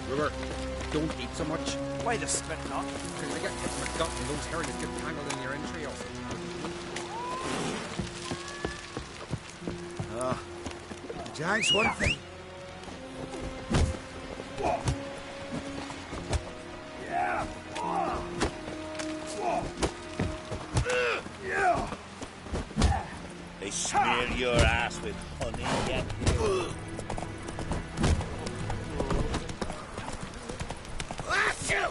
River, don't eat so much. Why the spit not? Because I get forgotten those herrings get tangled in your entrails. Giants, one thing. They smear your ass with honey, get here. Blast you!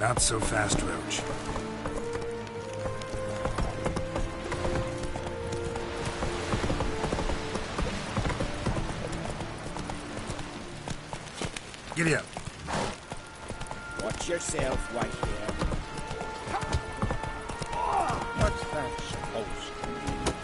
Not so fast, Roach. Giddy up. Watch yourself, white hair. What's that supposed to mean?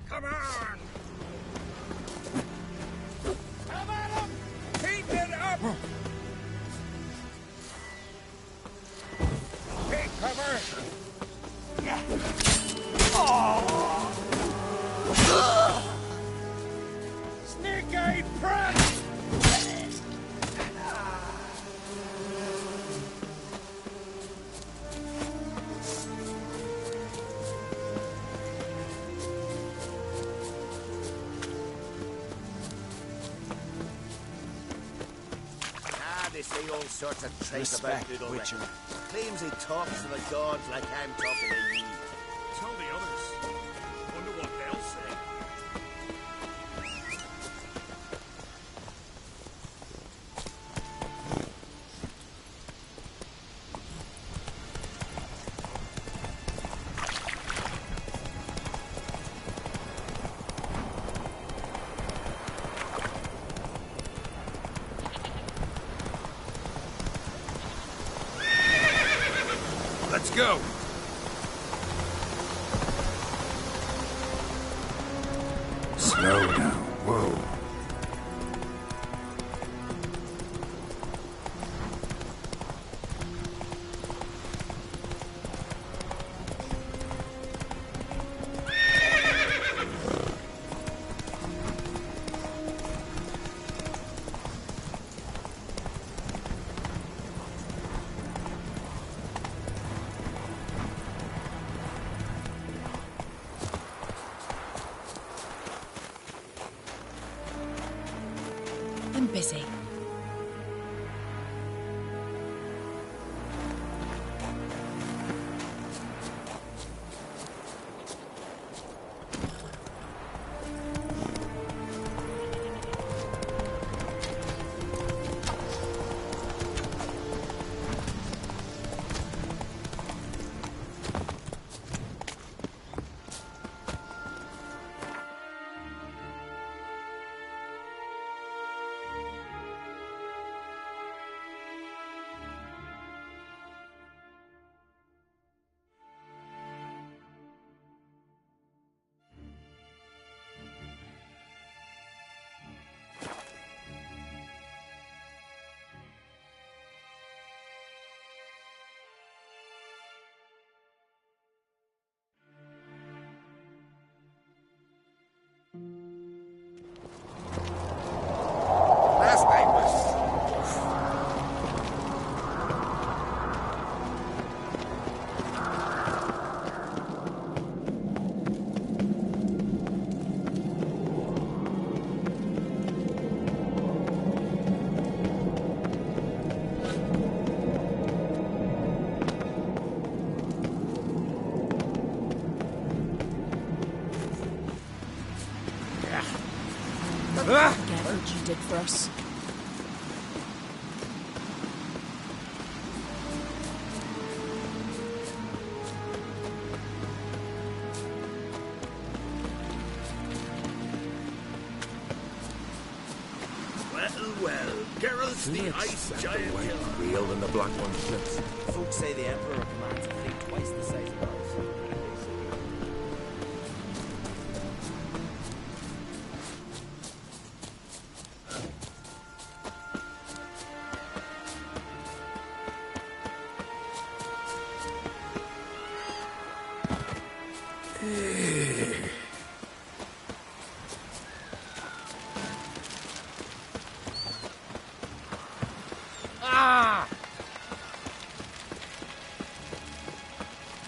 Come on! Come at him! Keep it up! Take cover! Snake-eyed prat! They say all sorts of traits Respect, about Little Weetchur. Claims he talks to the gods like I'm talking to you. Tell the others. Wonder what they'll say. Let's go. Slow now. Whoa. I'm busy. Forget what you did for us. Well, Geralt's the ice giant killer. Real than the Black One ships. Folks say the Emperor commands a fleet twice the size of ours.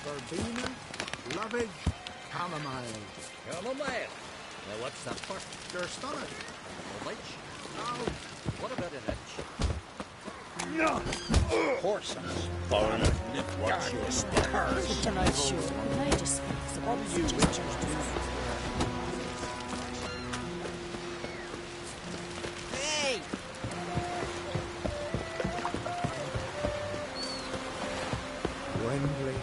Verbena, lovage, chamomile. Chamomile. Now what's that for? Your stomach. A witch? Now, What about an itch? no. Horses. Foreigner, watch your step. I'm not sure. Can I just speak about suggestions? Hey! Wembley.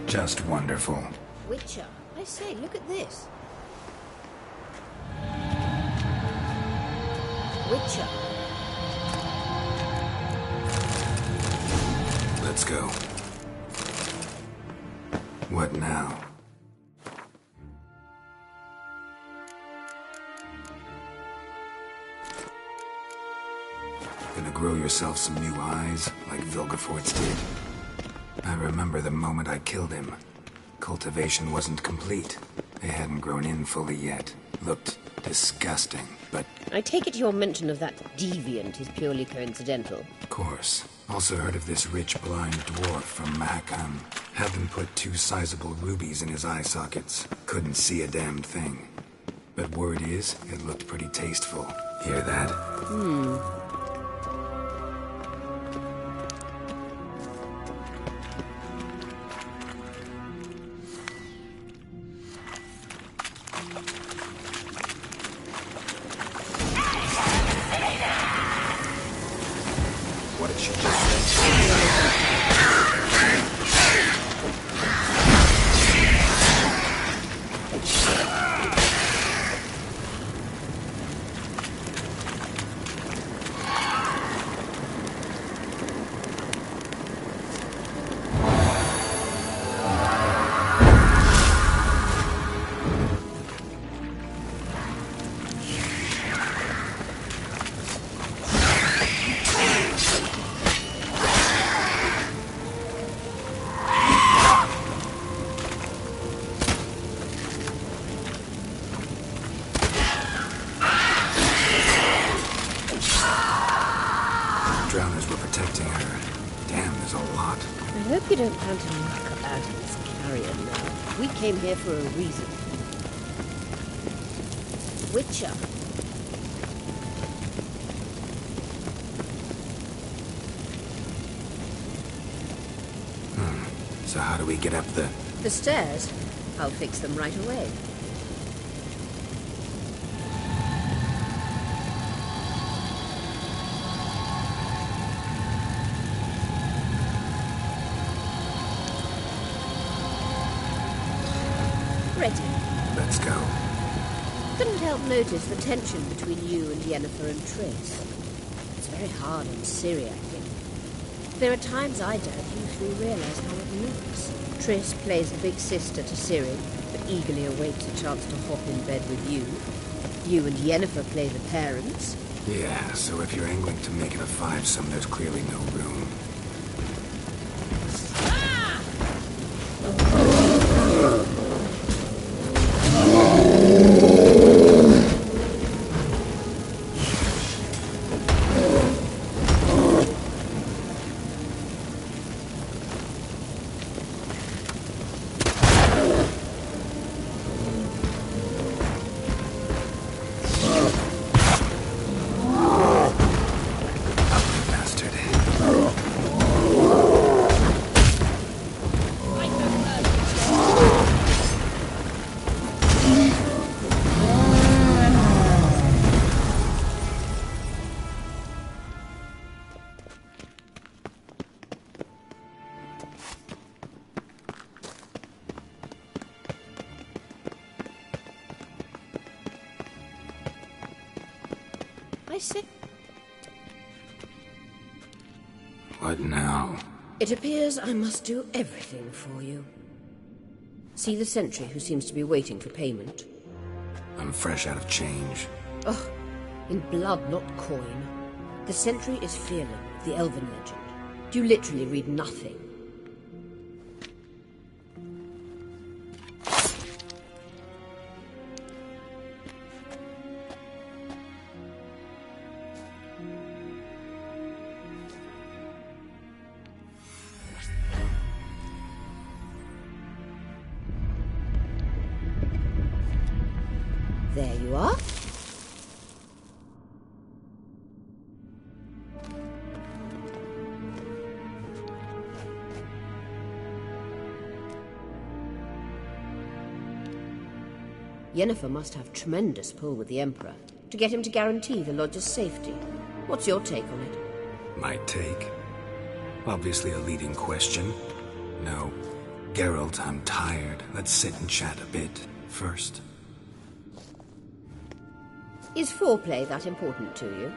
Just wonderful. Weetchur, I say, look at this. Weetchur. Let's go. What now? Gonna grow yourself some new eyes, like Vilgefortz did? I remember the moment I killed him. Cultivation wasn't complete. They hadn't grown in fully yet. Looked disgusting, but I take it your mention of that deviant is purely coincidental. of course. Also heard of this rich blind dwarf from Mahakam. Had them put 2 sizable rubies in his eye sockets. Couldn't see a damned thing. But word is, it looked pretty tasteful. Hear that? What did she just say? hope you don't plan to muck about in this carrion now. We came here for a reason. Weetchur. So how do we get up the... The stairs? I'll fix them right away. Ready. Let's go. Couldn't help notice the tension between you and Yennefer and Triss. It's very hard on Ciri, I think. There are times I don't usually realize how it looks. Triss plays the big sister to Ciri, but eagerly awaits a chance to hop in bed with you. You and Yennefer play the parents. Yeah, so if you're angling to make it a five-some, there's clearly no room. I said... What now? It appears I must do everything for you. See the sentry who seems to be waiting for payment? I'm fresh out of change. Oh, in blood, not coin. The sentry is Fearlin, the elven legend. You literally read nothing. There you are. Yennefer must have tremendous pull with the Emperor to get him to guarantee the Lodge's safety. What's your take on it? My take? Obviously a leading question. No. Geralt, I'm tired. Let's sit and chat a bit first. Is foreplay that important to you?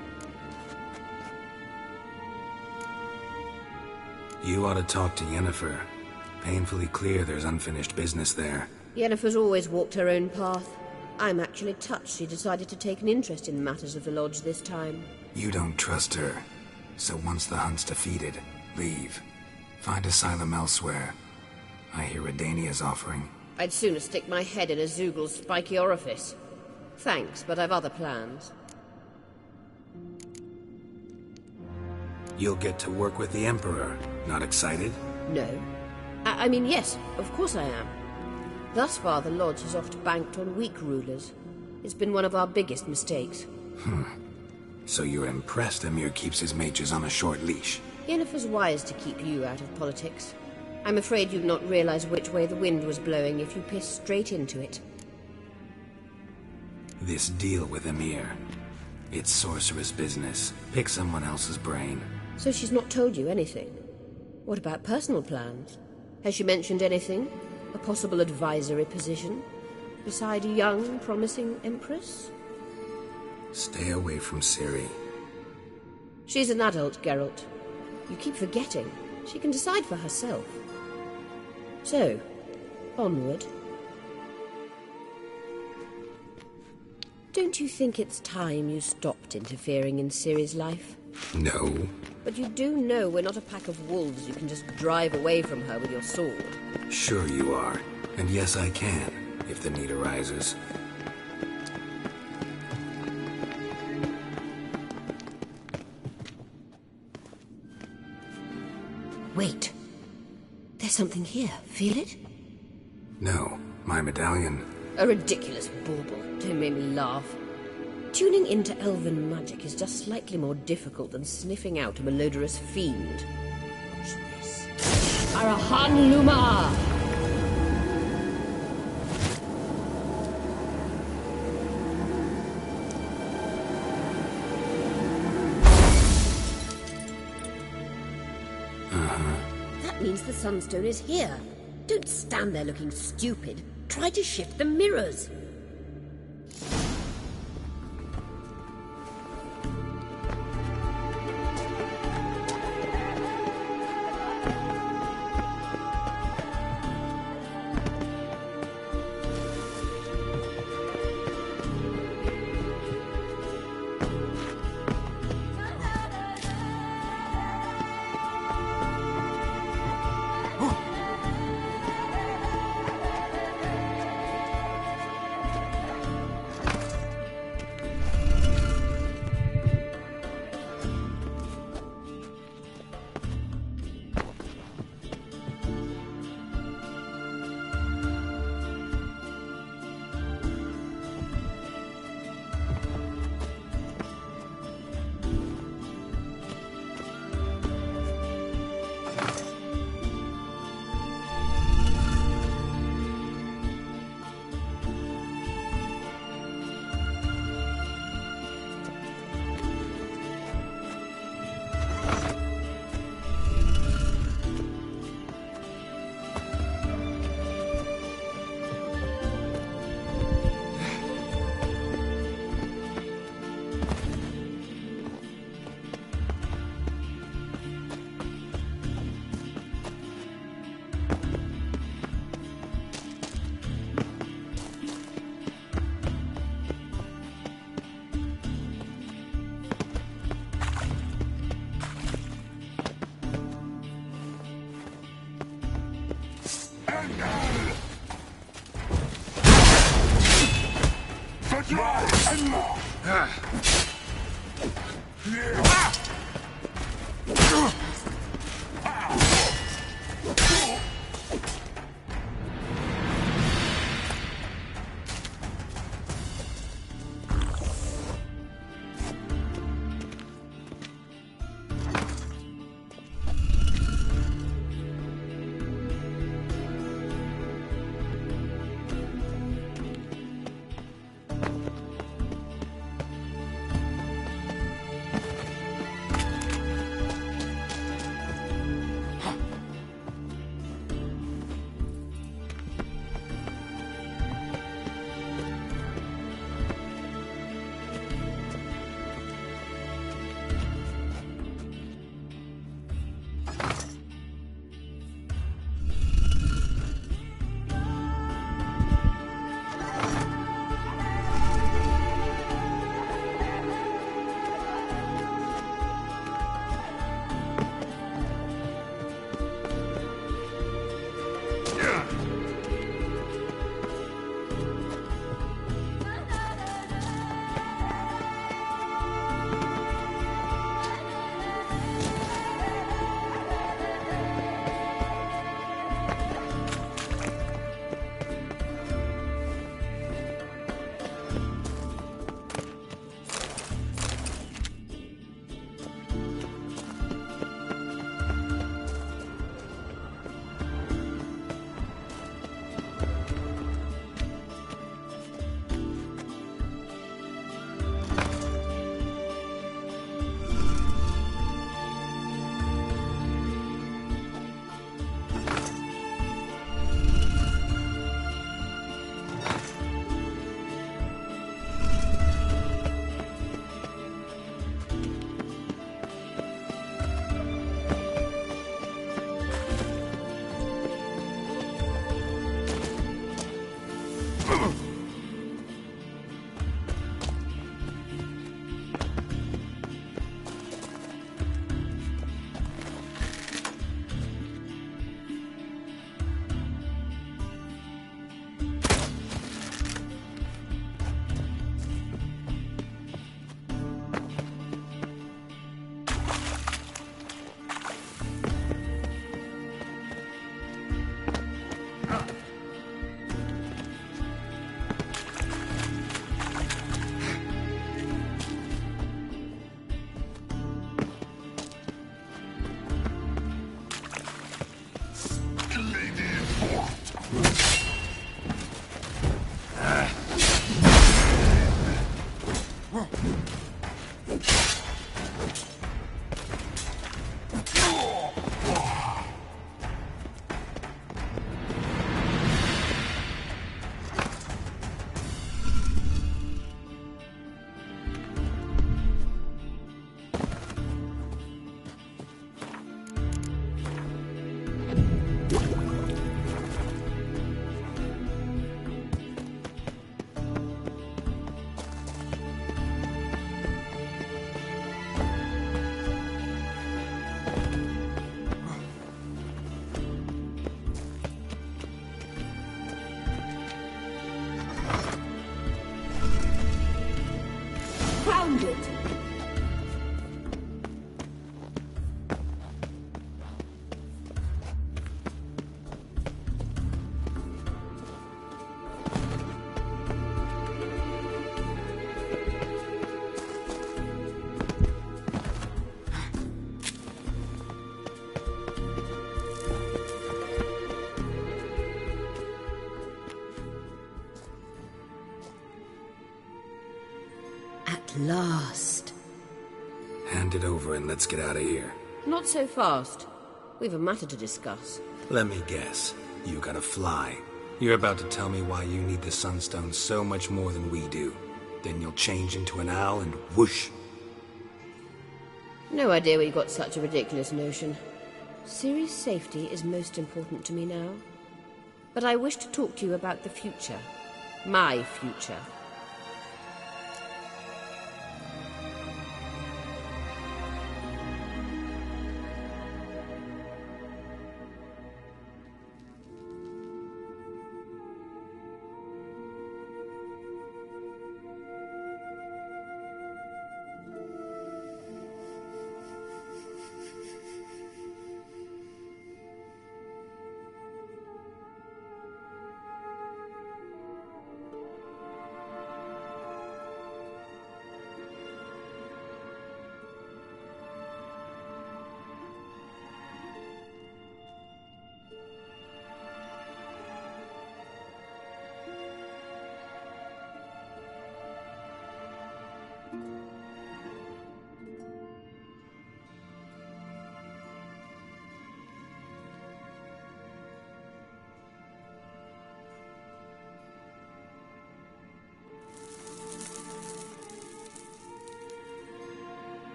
You ought to talk to Yennefer. Painfully clear there's unfinished business there. Yennefer's always walked her own path. I'm actually touched she decided to take an interest in the matters of the Lodge this time. You don't trust her. So once the hunt's defeated, leave. Find asylum elsewhere. I hear Redania's offering. I'd sooner stick my head in a Zoogl's spiky orifice. Thanks, but I've other plans. You'll get to work with the Emperor. Not excited? No. I mean, yes, of course I am. Thus far, the Lodge has oft banked on weak rulers. It's been one of our biggest mistakes. So you're impressed Emir keeps his mages on a short leash? Yennefer's wise to keep you out of politics. I'm afraid you'd not realize which way the wind was blowing if you pissed straight into it. This deal with Emir. It's sorceress business. Pick someone else's brain. So she's not told you anything? What about personal plans? Has she mentioned anything? A possible advisory position? Beside a young, promising empress? Stay away from Ciri. She's an adult, Geralt. You keep forgetting. She can decide for herself. So, onward. Don't you think it's time you stopped interfering in Ciri's life? No. But you do know we're not a pack of wolves you can just drive away from her with your sword. Sure you are. And yes, I can, if the need arises. Wait. something here. Feel it? No, my medallion. A ridiculous bauble. Don't make me laugh. Tuning into elven magic is just slightly more difficult than sniffing out a malodorous fiend. What's this? Arahan Luma! That means the Sunstone is here. Don't stand there looking stupid. Try to shift the mirrors. found it. At last. Hand it over and let's get out of here. Not so fast. We've a matter to discuss. Let me guess. You gotta fly. You're about to tell me why you need the Sunstone so much more than we do. Then you'll change into an owl and whoosh. No idea where you got such a ridiculous notion. Ciri's safety is most important to me now. But I wish to talk to you about the future. My future.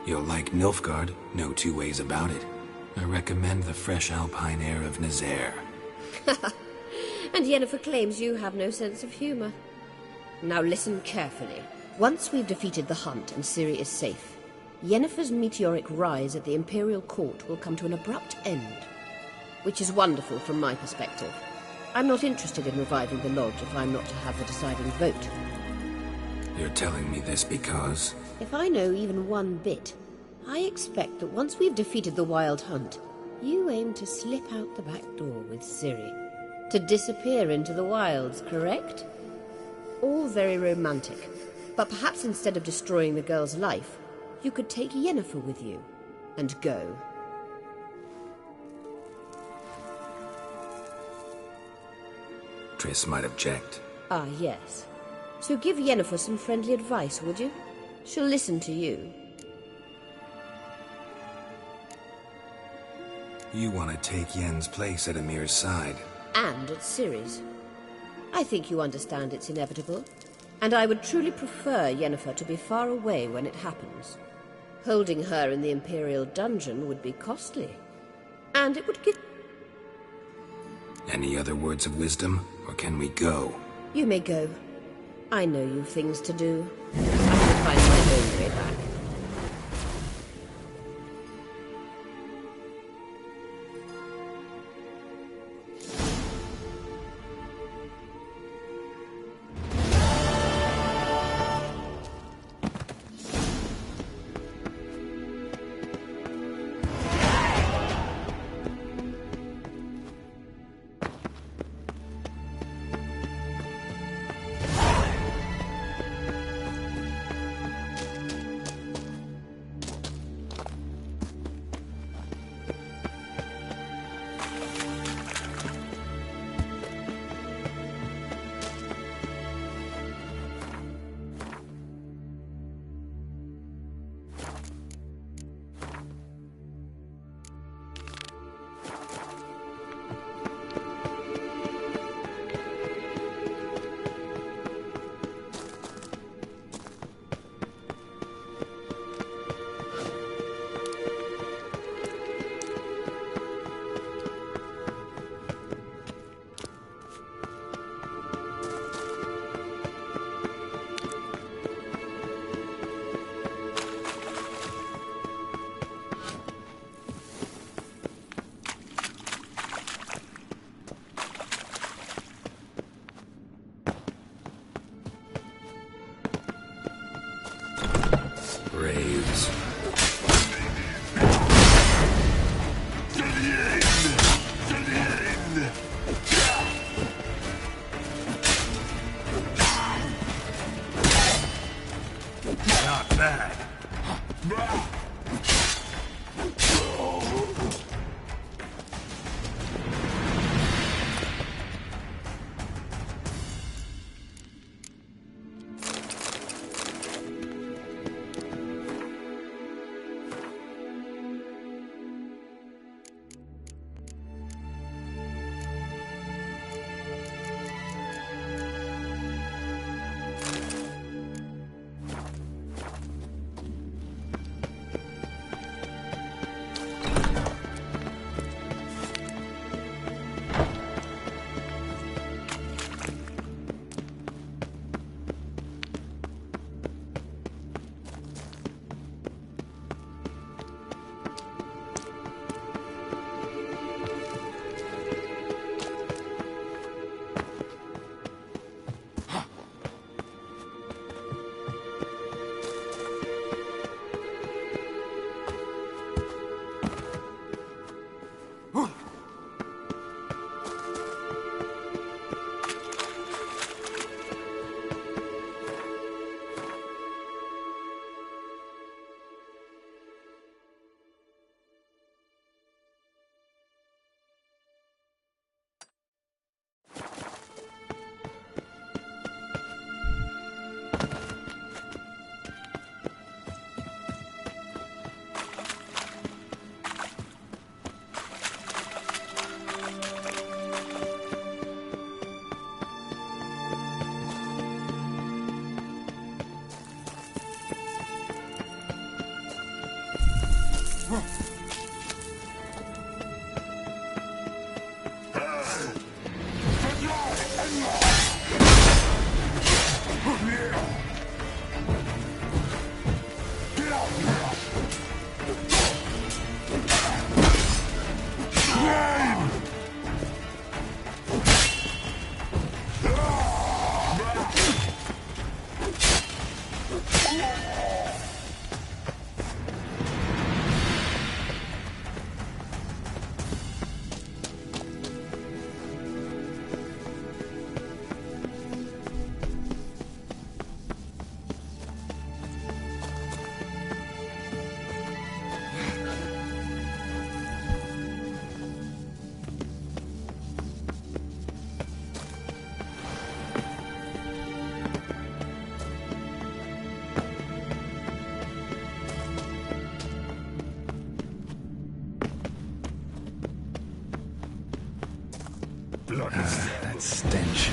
You'll like Nilfgaard, no two ways about it. I recommend the fresh alpine air of Nazaire. And Yennefer claims you have no sense of humor. Now listen carefully. Once we've defeated the hunt and Ciri is safe, Yennefer's meteoric rise at the Imperial Court will come to an abrupt end. Which is wonderful from my perspective. I'm not interested in reviving the Lodge if I'm not to have the deciding vote. You're telling me this because... If I know even one bit, I expect that once we've defeated the Wild Hunt, you aim to slip out the back door with Ciri. To disappear into the wilds, correct? All very romantic. But perhaps instead of destroying the girl's life, you could take Yennefer with you and go. Triss might object. Ah, yes. So give Yennefer some friendly advice, would you? She'll listen to you. You want to take Yen's place at Amir's side. And at Ciri's. I think you understand it's inevitable. And I would truly prefer Yennefer to be far away when it happens. Holding her in the Imperial dungeon would be costly. And it would give... Any other words of wisdom, or can we go? You may go. I know you've things to do. I will find my own way back. Braves. Not bad. That stench.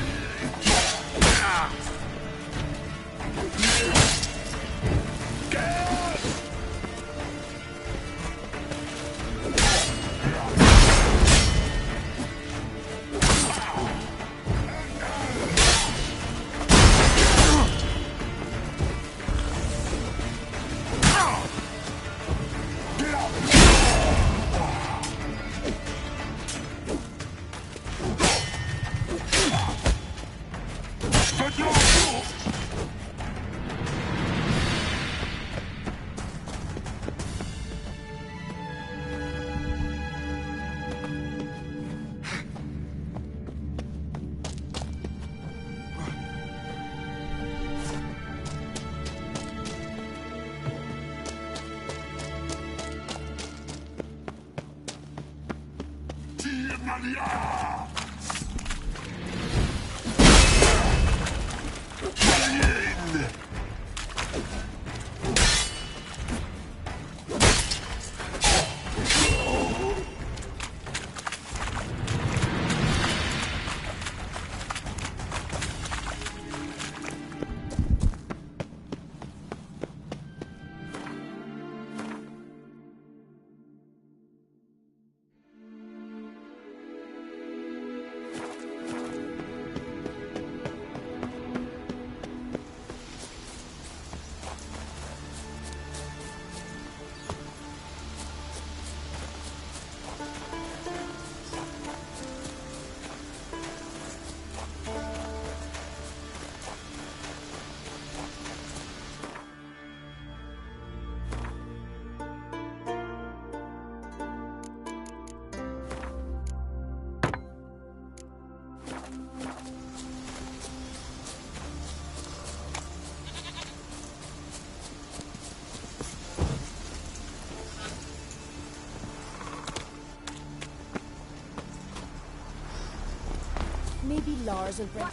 Maybe Lars will bring...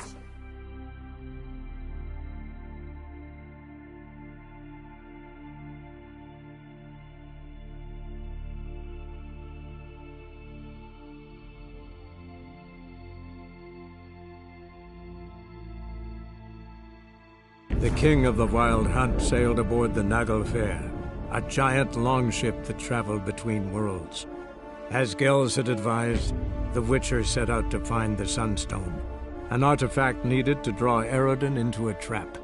The king of the Wild Hunt sailed aboard the Naglfare, a giant longship that traveled between worlds. As Gels had advised, the Weetchur set out to find the Sunstone, an artifact needed to draw Eredin into a trap.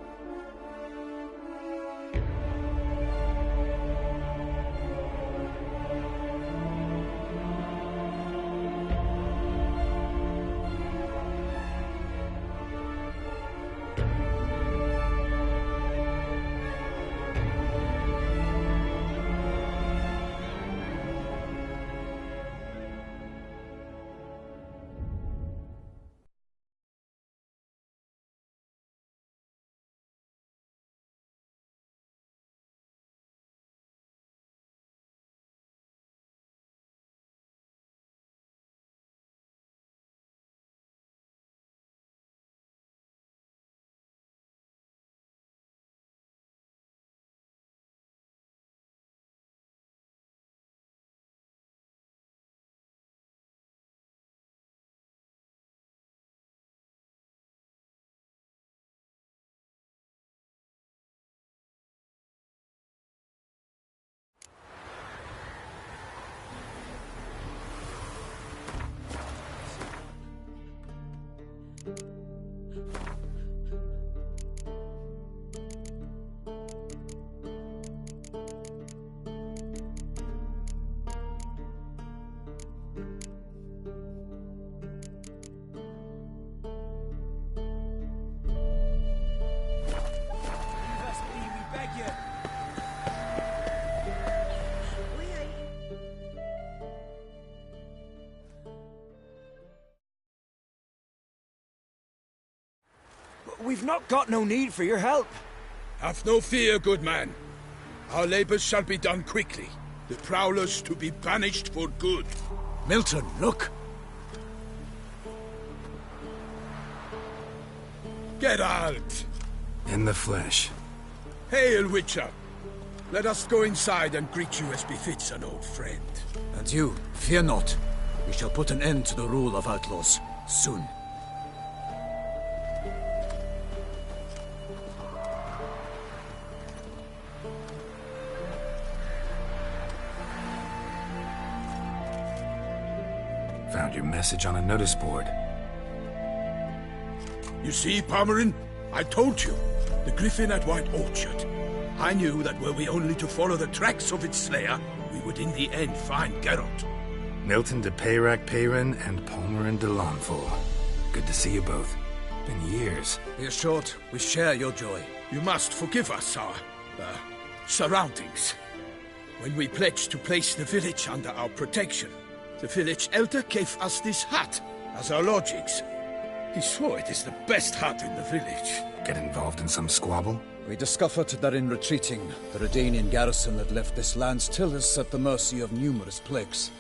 We've not got no need for your help. Have no fear, good man. Our labors shall be done quickly. The prowlers to be banished for good. Milton, look! Get out! In the flesh. Hail, Weetchur! Let us go inside and greet you as befits an old friend. And you, fear not. We shall put an end to the rule of outlaws, soon. Found your message on a notice board. You see, Palmerin? I told you. The griffin at White Orchard. I knew that were we only to follow the tracks of its slayer, we would in the end find Geralt. Milton de Peyrac Peyrin and Palmerin de Lawnful. Good to see you both. Been years. Be assured, we share your joy. You must forgive us our, surroundings. When we pledged to place the village under our protection, the village elder gave us this hut as our lodgings. He swore it is the best hut in the village. Get involved in some squabble? We discovered that in retreating, the Redanian garrison that left this land still is at the mercy of numerous plagues.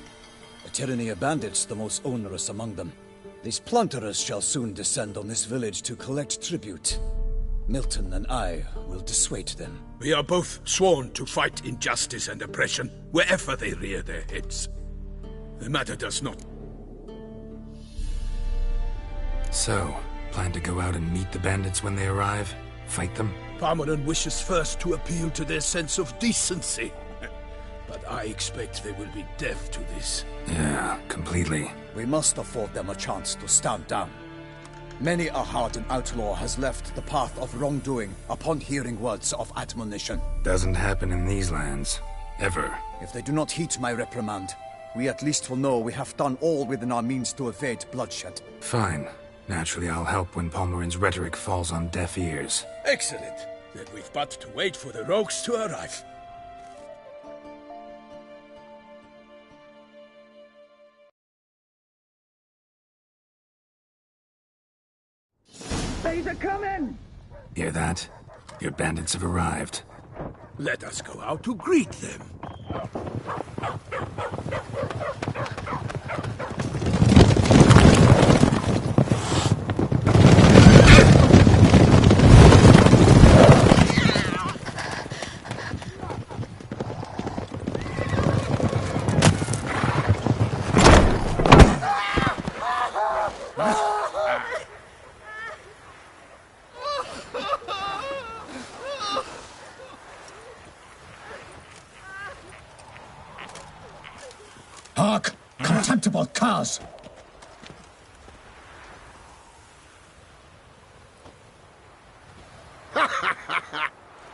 A tyranny of bandits the most onerous among them. These plunderers shall soon descend on this village to collect tribute. Milton and I will dissuade them. We are both sworn to fight injustice and oppression wherever they rear their heads. The matter does not... So, plan to go out and meet the bandits when they arrive? Fight them? Parmeran wishes first to appeal to their sense of decency. But I expect they will be deaf to this. Yeah, completely. We must afford them a chance to stand down. Many a hardened outlaw has left the path of wrongdoing upon hearing words of admonition. Doesn't happen in these lands. Ever. If they do not heed my reprimand, we at least will know we have done all within our means to evade bloodshed. Fine. Naturally, I'll help when Palmerin's rhetoric falls on deaf ears. Excellent. Then we've but to wait for the rogues to arrive. They're coming! Hear that? Your bandits have arrived. Let us go out to greet them. Hark! Contemptible curs!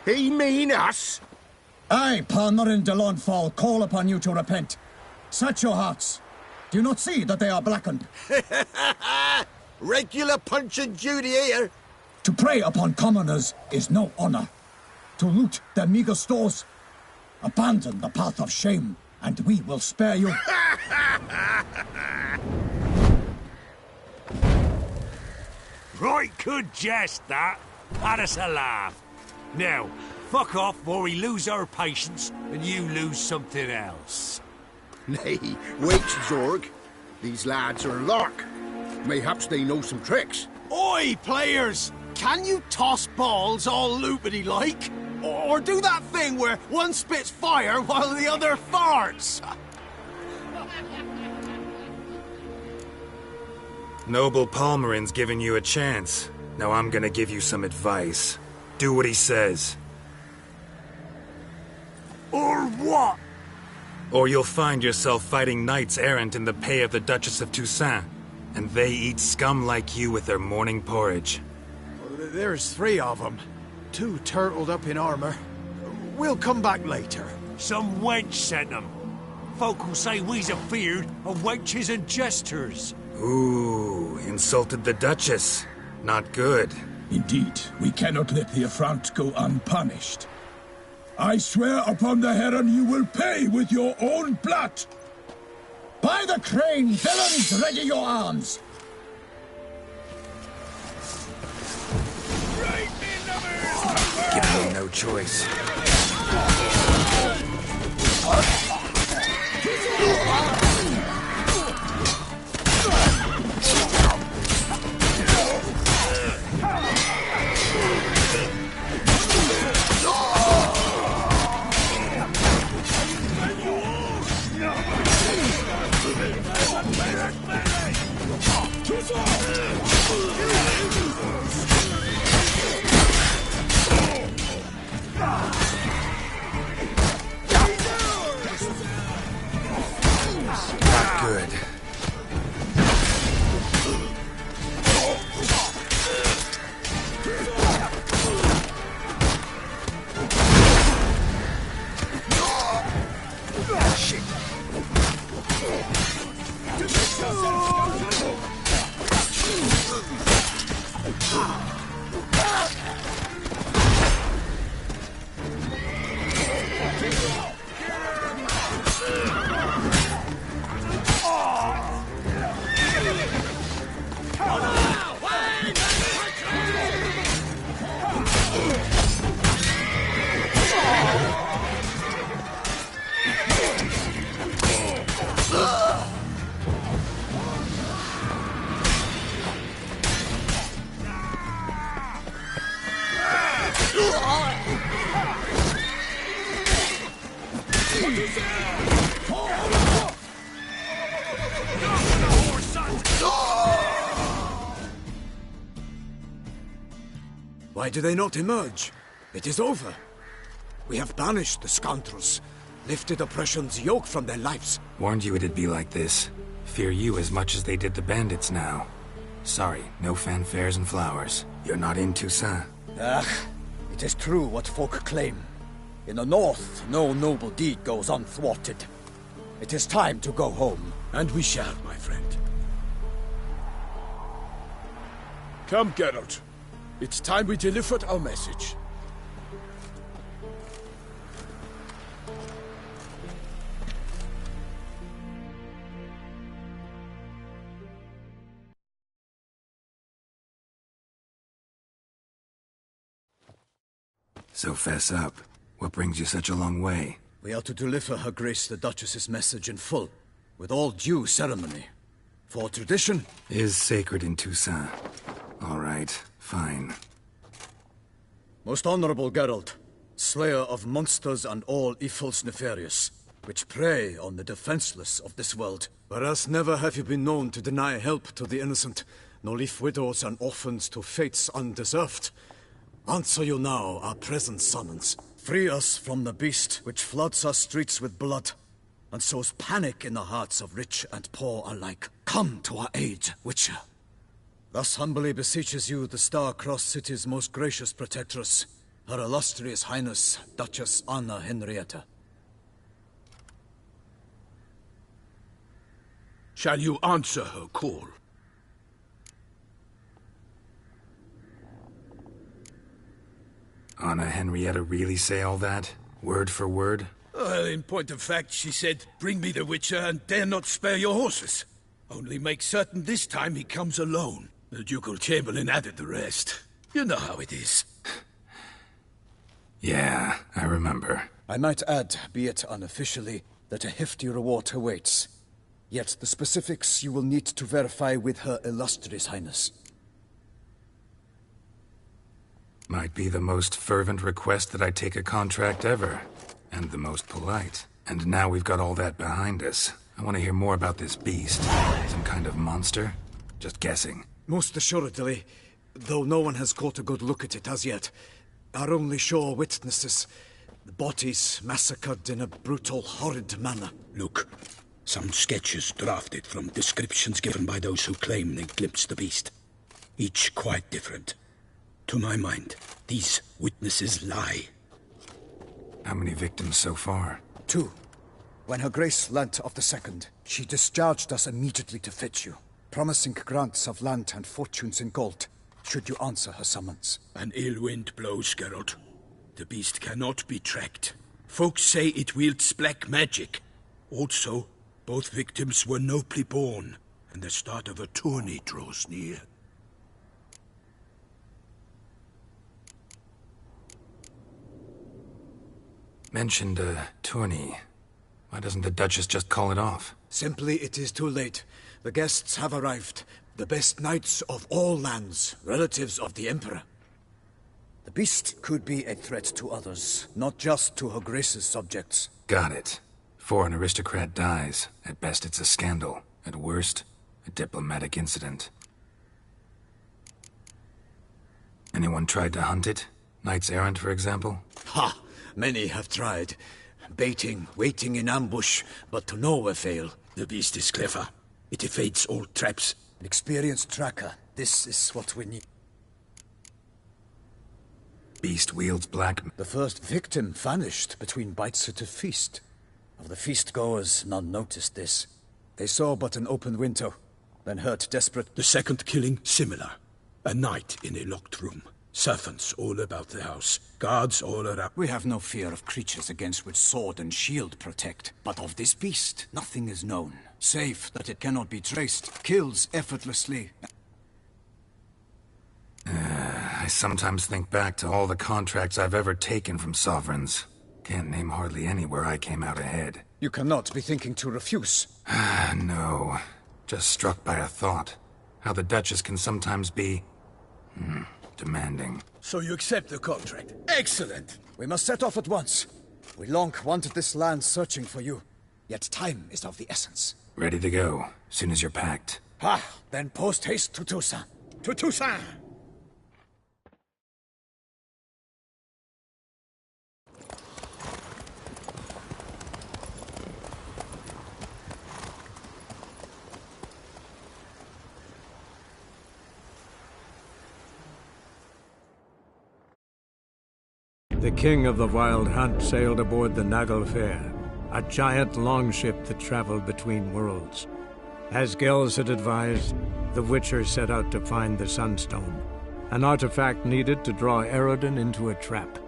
He mean us? I, Palmerin de Lawnfall, call upon you to repent. Set your hearts. Do you not see that they are blackened? Regular Punch and Judy here. To prey upon commoners is no honor. To loot their meager stores, abandon the path of shame, and we will spare you. Right good jest, that. Had us a laugh. Now, fuck off before we lose our patience and you lose something else. Nay, wait, Zorg. These lads are lark. Mayhaps they know some tricks. Oi, players! Can you toss balls all loopity-like? Or do that thing where one spits fire while the other farts? Noble Palmerin's giving you a chance. Now I'm gonna give you some advice. Do what he says. Or what? Or you'll find yourself fighting knights errant in the pay of the Duchess of Toussaint. And they eat scum like you with their morning porridge. There's 3 of them. 2 turtled up in armor. We'll come back later. Some wench sent them. Folk will say we's afeard of wenches and jesters. Ooh, insulted the Duchess. Not good. Indeed, we cannot let the affront go unpunished. I swear upon the Heron you will pay with your own blood! By the crane, villains, ready your arms! Give me no choice. Not good. Why do they not emerge? It is over. We have banished the scoundrels, lifted oppression's yoke from their lives. Warned you it'd be like this. Fear you as much as they did the bandits now. Sorry, no fanfares and flowers. You're not in Toussaint. It is true what folk claim. In the north, no noble deed goes unthwarted. It is time to go home. And we shall, my friend. Come, Geralt. It's time we delivered our message. So fess up. What brings you such a long way? We are to deliver Her Grace the Duchess's message in full, with all due ceremony. For tradition is sacred in Toussaint. All right, fine. Most honorable Geralt, slayer of monsters and all evils nefarious, which prey on the defenseless of this world. Whereas never have you been known to deny help to the innocent, nor leave widows and orphans to fates undeserved. Answer you now our present summons. Free us from the beast which floods our streets with blood, and sows panic in the hearts of rich and poor alike. Come to our aid, Weetchur. Thus humbly beseeches you the Star-Crossed City's most gracious protectress, Her Illustrious Highness, Duchess Anna Henrietta. Shall you answer her call? Anna Henrietta really say all that? Word for word? Well, in point of fact, she said, "Bring me the Weetchur and dare not spare your horses. Only make certain this time he comes alone." The Ducal Chamberlain added the rest. You know how it is. Yeah, I remember. I might add, be it unofficially, that a hefty reward awaits. Yet the specifics you will need to verify with Her Illustrious Highness. Might be the most fervent request that I take a contract ever. And the most polite. And now we've got all that behind us. I want to hear more about this beast. Some kind of monster? Just guessing. Most assuredly, though no one has caught a good look at it as yet. Our only sure witnesses. The bodies massacred in a brutal, horrid manner. Look, some sketches drafted from descriptions given by those who claim they glimpsed the beast. Each quite different. To my mind, these witnesses lie. How many victims so far? 2. When Her Grace learnt of the second, she discharged us immediately to fetch you, promising grants of land and fortunes in gold, should you answer her summons. An ill wind blows, Geralt. The beast cannot be tracked. Folks say it wields black magic. Also, both victims were nobly born, and the start of a tourney draws near. Mentioned a tourney. Why doesn't the Duchess just call it off? Simply, it is too late. The guests have arrived. The best knights of all lands, relatives of the Emperor. The beast could be a threat to others, not just to Her Grace's subjects. Got it. Before an aristocrat dies, at best it's a scandal. At worst, a diplomatic incident. Anyone tried to hunt it? Knights errant, for example? Ha! Many have tried. Baiting, waiting in ambush, but to no avail. The beast is clever. It evades all traps. An experienced tracker. This is what we need. Beast wields black... The first victim vanished between bites at a feast. Of the feast-goers, none noticed this. They saw but an open window, then heard desperate... The second killing, similar. A night in a locked room. Servants all about the house. Guards all around. We have no fear of creatures against which sword and shield protect. But of this beast, nothing is known. Save that it cannot be traced. Kills effortlessly. I sometimes think back to all the contracts I've ever taken from sovereigns. Can't name hardly any where I came out ahead. You cannot be thinking to refuse. No. Just struck by a thought. How the Duchess can sometimes be... demanding. So you accept the contract. Excellent! We must set off at once. We long wanted this land searching for you. Yet time is of the essence. Ready to go, soon as you're packed. Then post haste to Toussaint. To Toussaint! The king of the Wild Hunt sailed aboard the Naglfar, a giant longship that traveled between worlds. As Gels had advised, the Weetchur set out to find the Sunstone, an artifact needed to draw Eredin into a trap.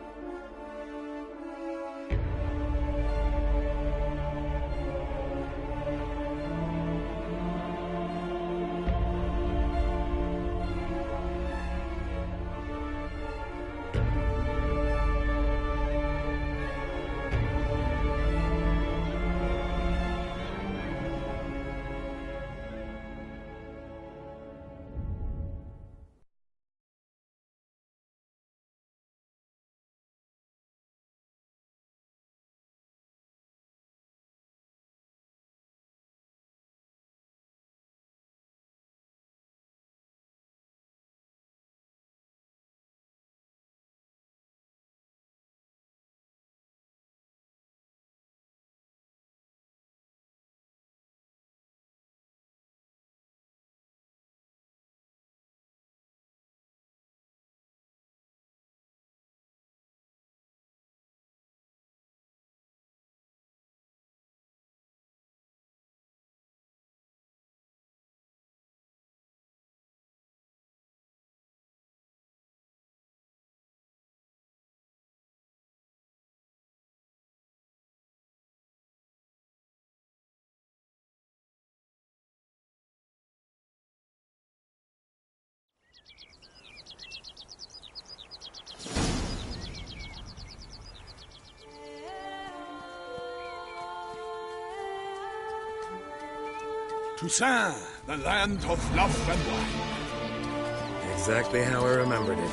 Toussaint, the land of love and wine. Exactly how I remembered it.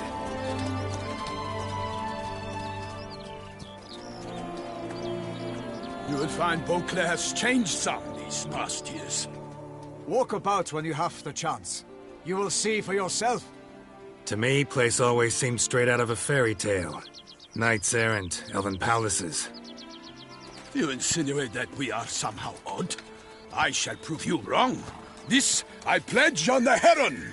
You will find Beauclair's changed some these past years. Walk about when you have the chance. You will see for yourself. To me, place always seemed straight out of a fairy tale. Knights errant, elven palaces. You insinuate that we are somehow odd? I shall prove you wrong. This I pledge on the Heron.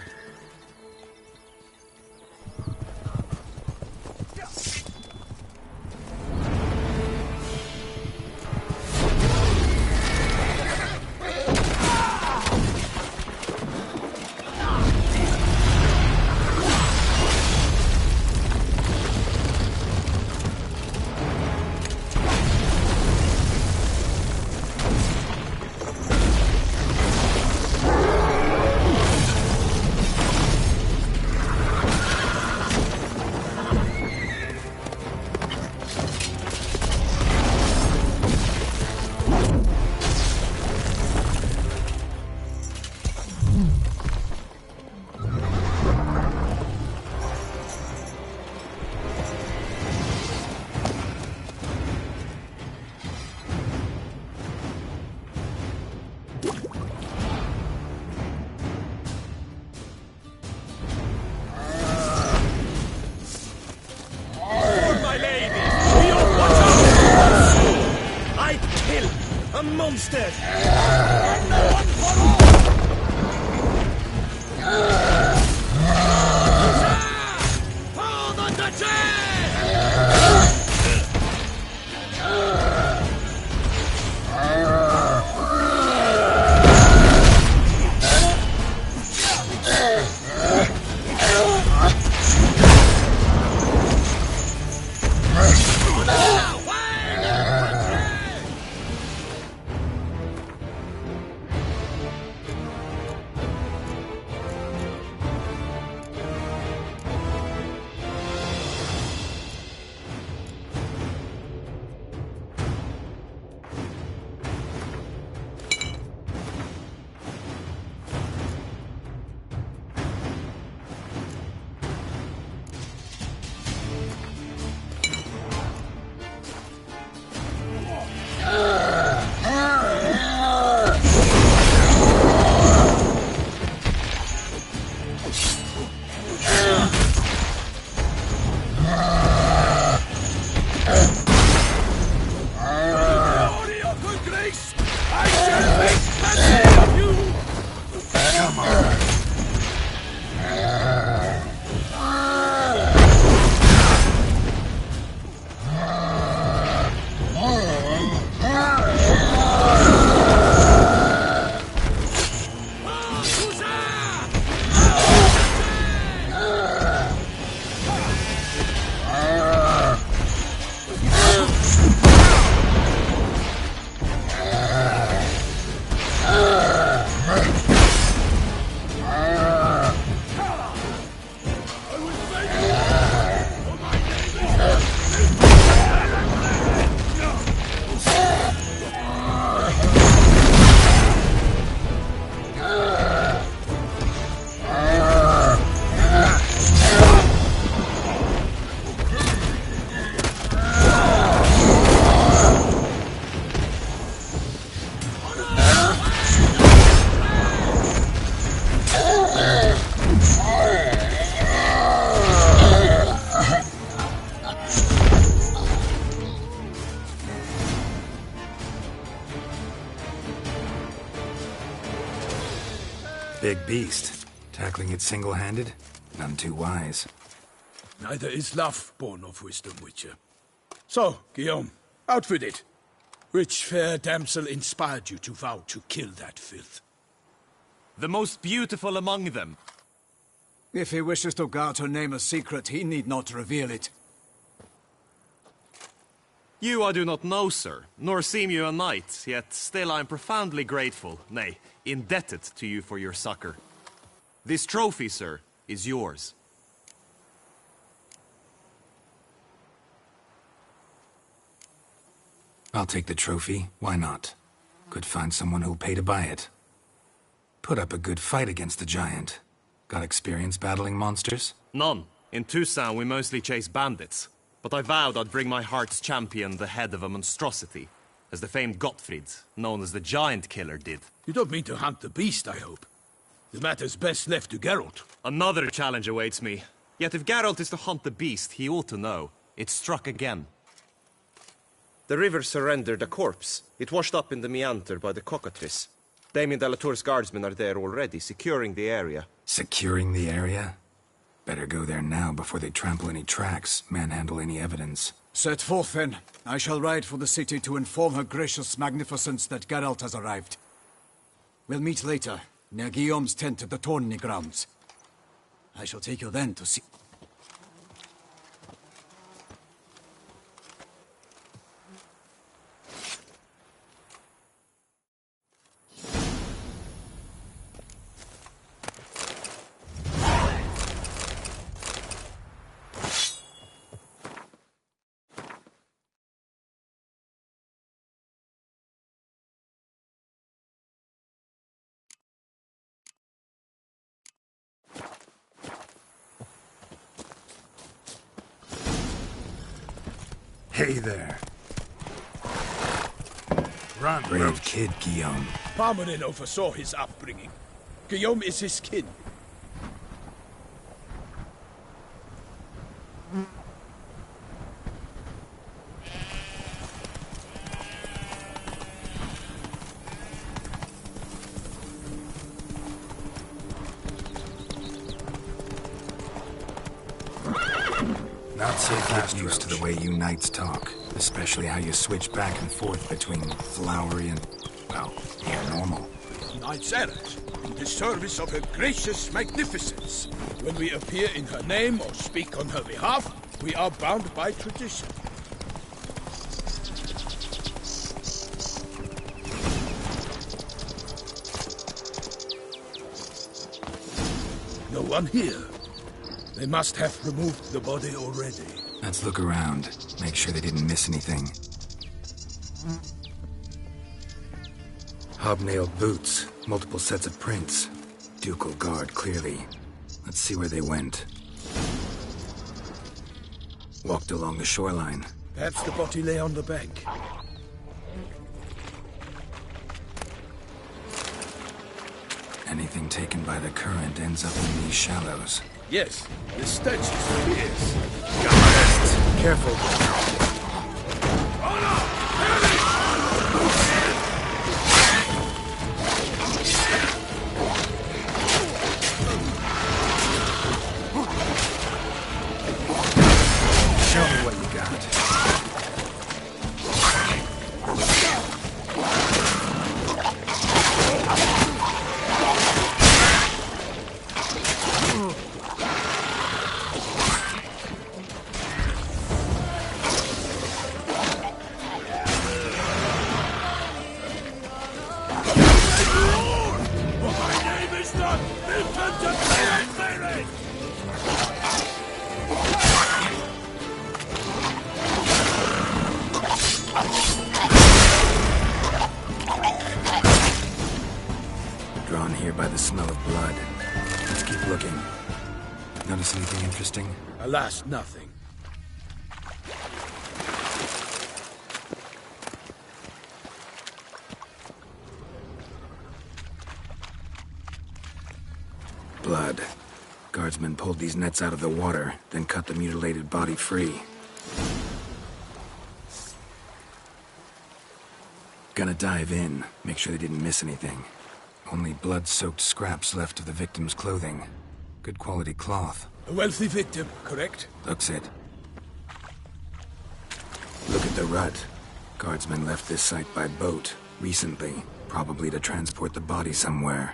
Monster! Big beast. Tackling it single-handed? None too wise. Neither is love born of wisdom, Weetchur. So, Guillaume, out with it. Which fair damsel inspired you to vow to kill that filth? The most beautiful among them. If he wishes to guard her name a secret, he need not reveal it. You I do not know, sir, nor seem you a knight, yet still I am profoundly grateful, nay, indebted to you for your succor. This trophy, sir, is yours. I'll take the trophy. Why not? Could find someone who'll pay to buy it. Put up a good fight against the giant. Got experience battling monsters? None. In Toussaint we mostly chase bandits. But I vowed I'd bring my heart's champion the head of a monstrosity, as the famed Gottfried, known as the Giant Killer, did. You don't mean to hunt the beast, I hope. The matter's best left to Geralt. Another challenge awaits me. Yet if Geralt is to hunt the beast, he ought to know. It struck again. The river surrendered a corpse. It washed up in the meander by the cockatrice. Damien de la Tour's guardsmen are there already, securing the area. Securing the area? Better go there now before they trample any tracks, manhandle any evidence. Set forth, then. I shall ride for the city to inform her gracious magnificence that Geralt has arrived. We'll meet later, near Guillaume's tent at the tourney grounds. I shall take you then to see... Hey there. Run, Brave kid, Guillaume. Parmanin oversaw his upbringing. Guillaume is his kin. Not so fast used to the way you knights talk. Especially how you switch back and forth between flowery and, well, normal. Knights errant, in the service of her gracious magnificence. When we appear in her name or speak on her behalf, we are bound by tradition. No one here. They must have removed the body already. Let's look around. Make sure they didn't miss anything. Hobnailed boots. Multiple sets of prints. Ducal guard, clearly. Let's see where they went. Walked along the shoreline. Perhaps the body lay on the bank. Anything taken by the current ends up in these shallows. Yes, the stench is fierce. Careful. Show me what you got. Drawn here by the smell of blood. Let's keep looking. Notice anything interesting? Alas, nothing. Blood. Guardsmen pulled these nets out of the water, then cut the mutilated body free. Gonna dive in, make sure they didn't miss anything. Only blood-soaked scraps left of the victim's clothing. Good quality cloth. A wealthy victim, correct? Looks it. Look at the rut. Guardsmen left this site by boat recently, probably to transport the body somewhere.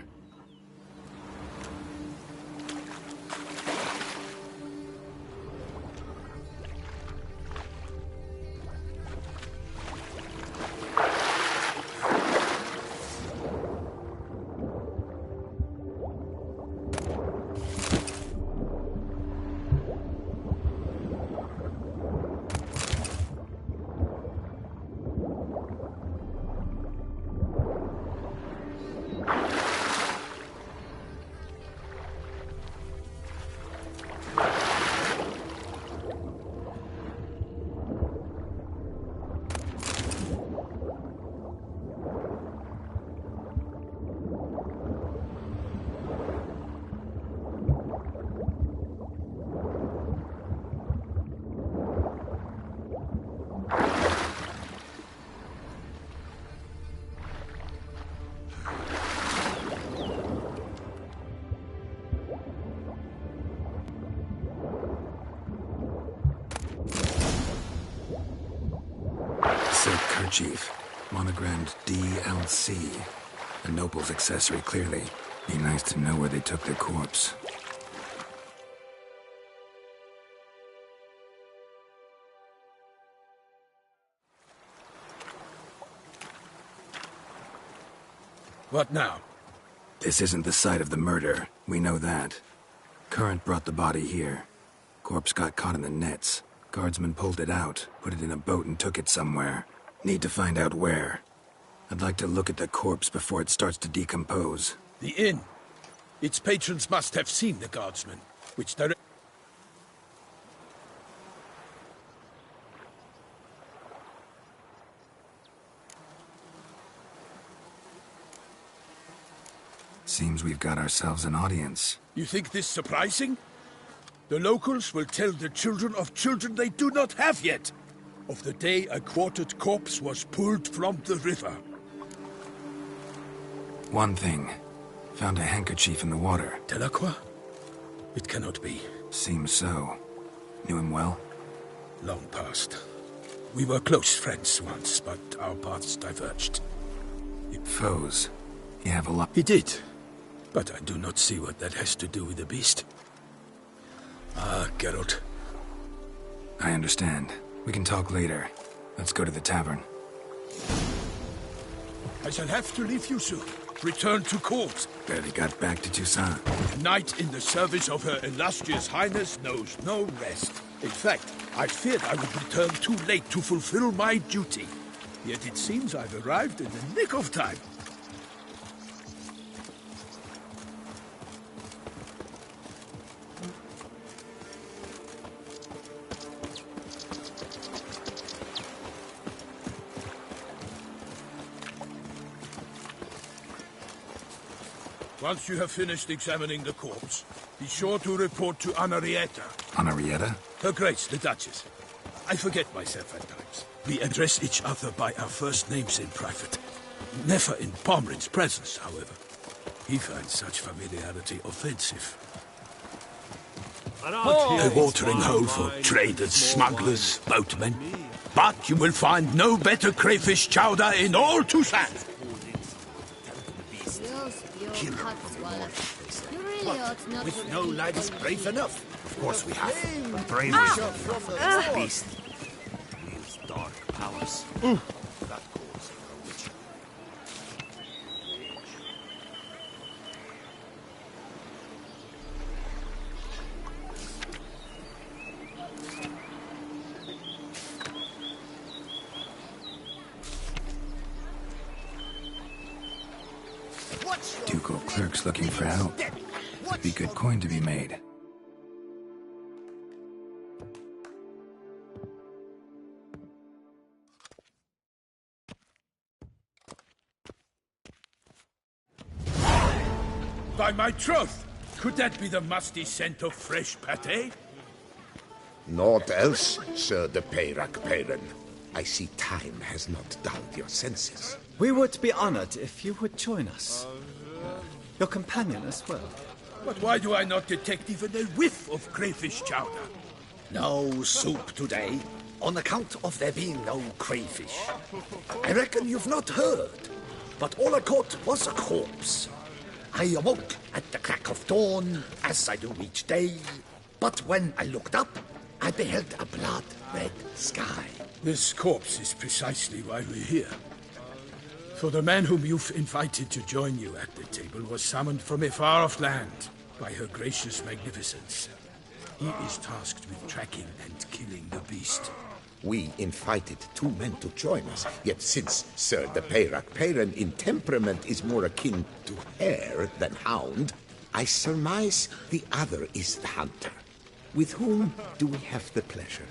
Silk kerchief, monogrammed DLC. A noble's accessory, clearly. Be nice to know where they took the corpse. What now? This isn't the site of the murder. We know that. Current brought the body here. Corpse got caught in the nets. Guardsmen pulled it out, put it in a boat and took it somewhere. Need to find out where. I'd like to look at the corpse before it starts to decompose. The inn. Its patrons must have seen the guardsmen, which direct... Seems we've got ourselves an audience. You think this surprising? The locals will tell the children of children they do not have yet, of the day a quartered corpse was pulled from the river. One thing. Found a handkerchief in the water. Delacroix? It cannot be. Seems so. Knew him well? Long past. We were close friends once, but our paths diverged. Foes. You have a lot. He did. But I do not see what that has to do with the beast. Ah, Geralt. I understand. We can talk later. Let's go to the tavern. I shall have to leave you soon. Return to court. Barely got back to Toussaint. A knight in the service of Her Illustrious Highness knows no rest. In fact, I feared I would return too late to fulfill my duty. Yet it seems I've arrived in the nick of time. Once you have finished examining the corpse, be sure to report to Anarietta. Anarietta? Her Grace, the Duchess. I forget myself at times. We address each other by our first names in private. Never in Pomrin's presence, however. He finds such familiarity offensive. A watering hole for traders, smugglers, boatmen. But you will find no better crayfish chowder in all Toussaint. With no lads brave enough. Of course we have. But bravery at least wields dark powers. That calls for a Weetchur. Ducal clerks looking for help. Would be good coin to be made. By my troth! Could that be the musty scent of fresh pâté? Naught else, Sir de Peyrac Peyran. I see time has not dulled your senses. We would be honored if you would join us. Your companion as well. But why do I not detect even a whiff of crayfish chowder? No soup today, on account of there being no crayfish. I reckon you've not heard, but all I caught was a corpse. I awoke at the crack of dawn, as I do each day, but when I looked up, I beheld a blood-red sky. This corpse is precisely why we're here. For the man whom you've invited to join you at the table was summoned from a far-off land by her gracious magnificence. He is tasked with tracking and killing the beast. We invited 2 men to join us, yet since Sir the Peyrac Peyran in temperament is more akin to hare than hound, I surmise the other is the hunter. With whom do we have the pleasure?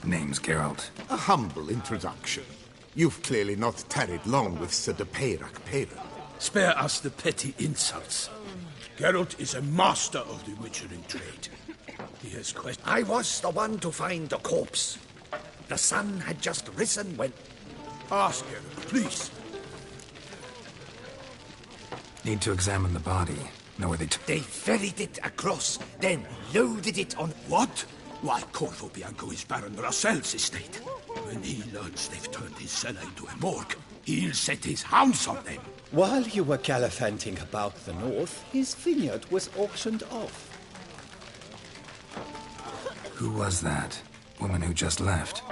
Name's Geralt. A humble introduction. You've clearly not tarried long with Sir the Peyrac Peyran. Spare us the petty insults. Geralt is a master of the witchering trade. He has questioned... I was the one to find the corpse. The sun had just risen when... Ask Geralt, please. Need to examine the body. Know where They ferried it across, then loaded it on... What? Why, Corvo Bianco is Baron Rossel's estate. When he learns they've turned his cellar into a morgue, he'll set his hounds on them. While you were gallivanting about the north, his vineyard was auctioned off. Who was that? Woman who just left.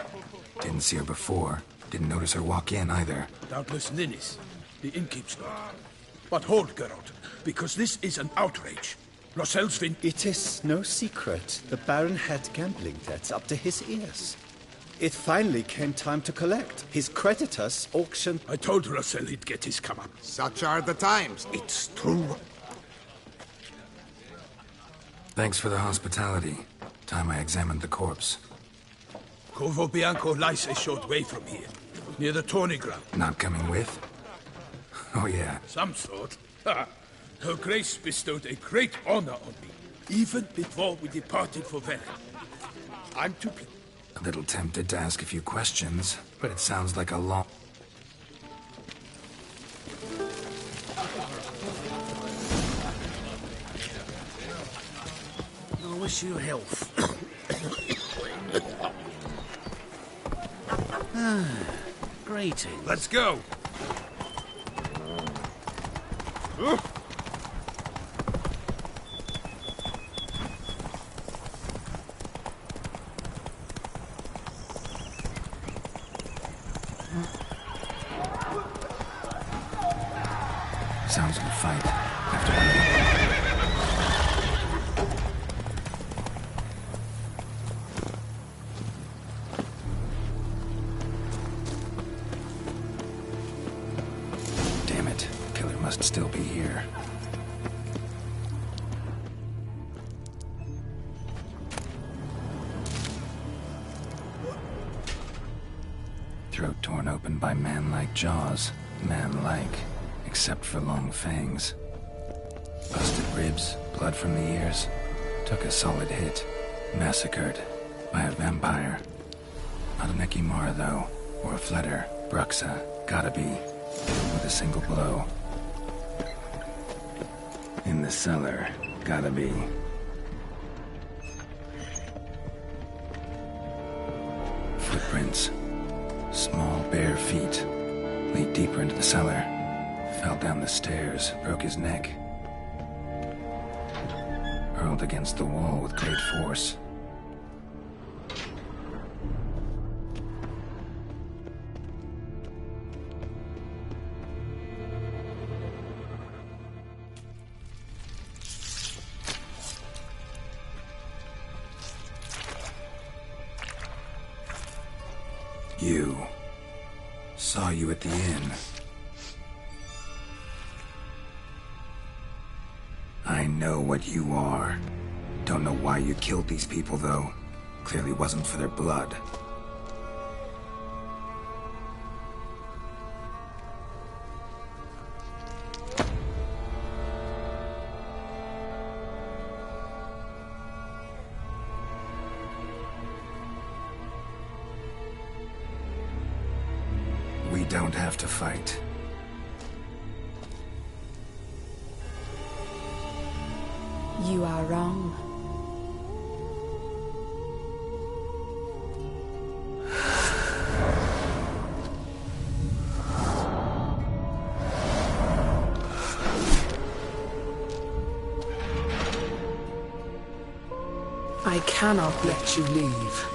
Didn't see her before. Didn't notice her walk in either. Doubtless Ninnis, the innkeep's daughter. But hold, Geralt, because this is an outrage. Rossel's It is no secret. The Baron had gambling debts up to his ears. It finally came time to collect. His creditors auctioned... I told Rossel he'd get his come up. Such are the times. It's true. Thanks for the hospitality. Time I examined the corpse. Corvo Bianco lies a short way from here, near the tourney ground. Not coming with? Oh, yeah. Some sort. Her Grace bestowed a great honor on me, even before we departed for Velen. I'm to... A little tempted to ask a few questions, but it sounds like a long... I wish you health. Greetings. Let's go. Sounds of a fight. Damn it. Killer must still be here. Throat torn open by man-like jaws. Man-like. Except for long fangs. Busted ribs, blood from the ears. Took a solid hit. Massacred by a vampire. Not an Ekimara, though, or a Fletter. Bruxa, gotta be. With a single blow. In the cellar, gotta be. Footprints. Small, bare feet. Lead deeper into the cellar. Fell down the stairs, broke his neck. Hurled against the wall with great force. You. Saw you at the inn. I know what you are. Don't know why you killed these people, though. Clearly wasn't for their blood. We don't have to fight. You are wrong. I cannot let you leave.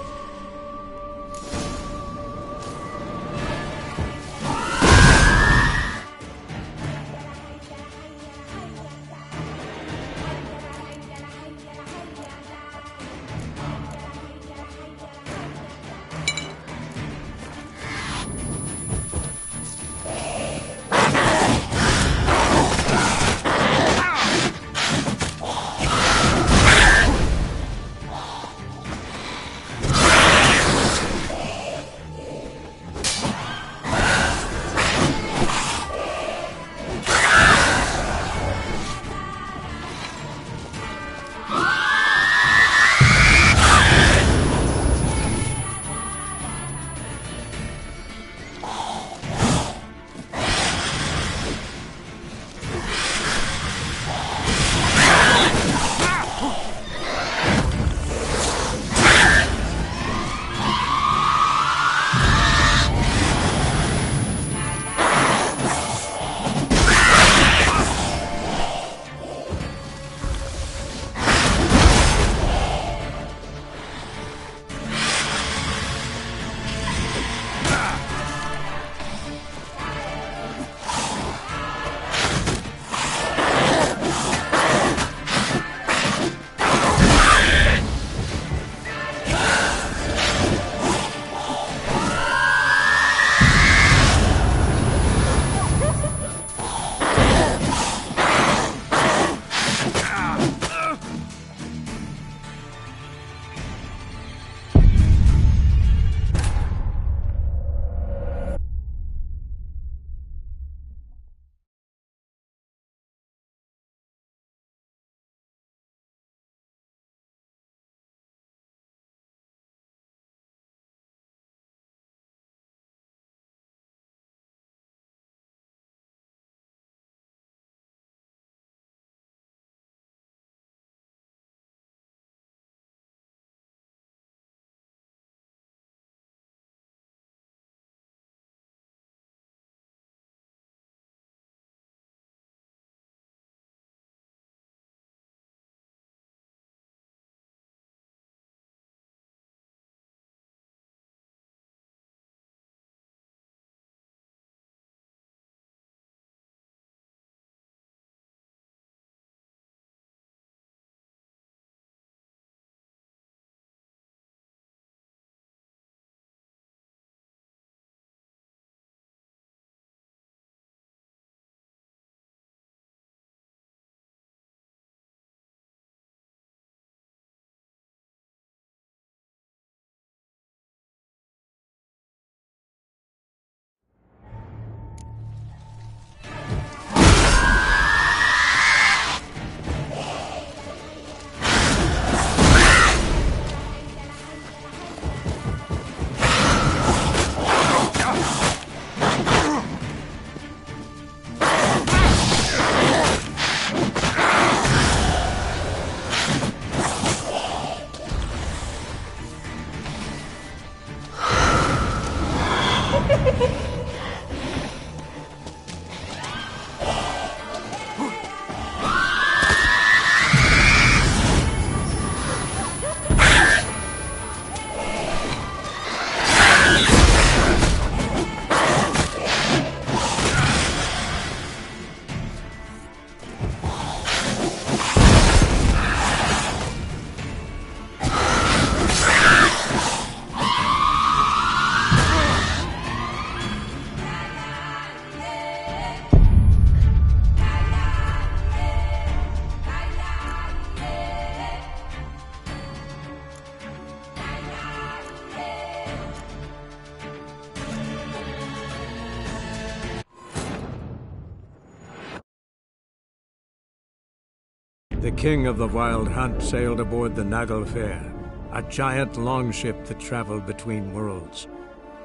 The king of the Wild Hunt sailed aboard the Naglfar, a giant longship that traveled between worlds.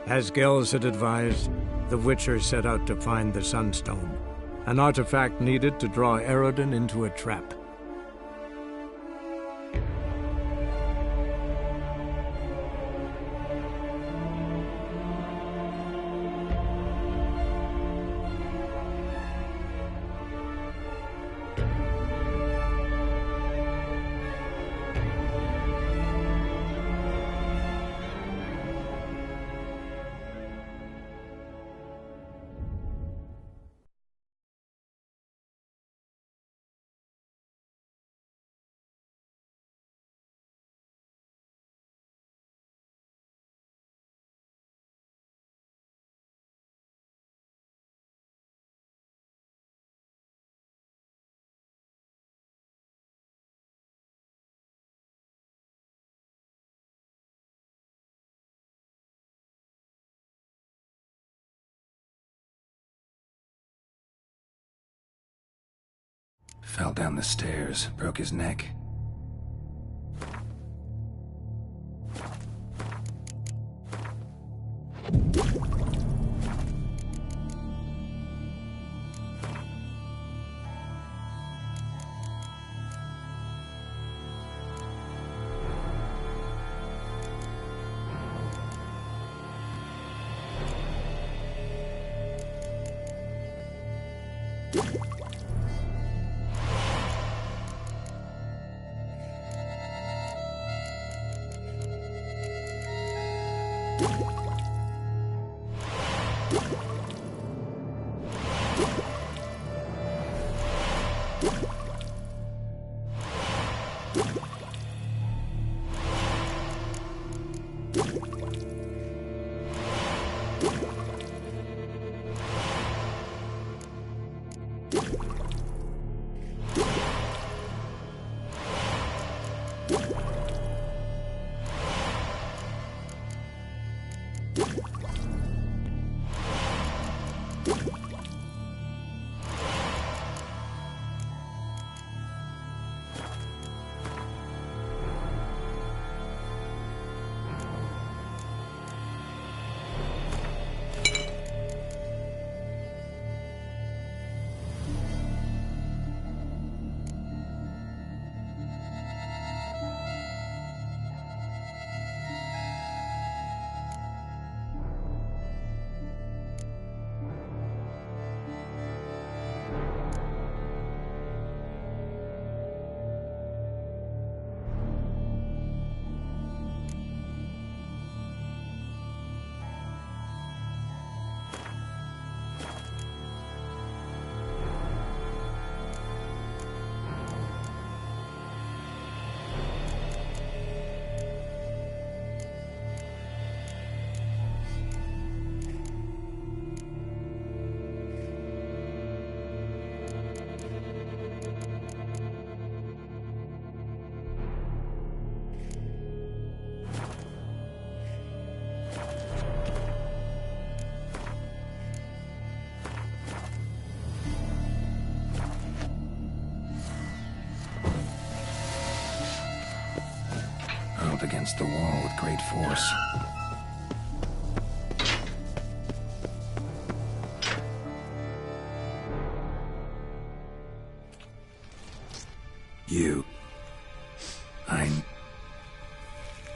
As Gels had advised, the Weetchur set out to find the Sunstone, an artifact needed to draw Eredin into a trap. Fell down the stairs, broke his neck. Against the wall with great force.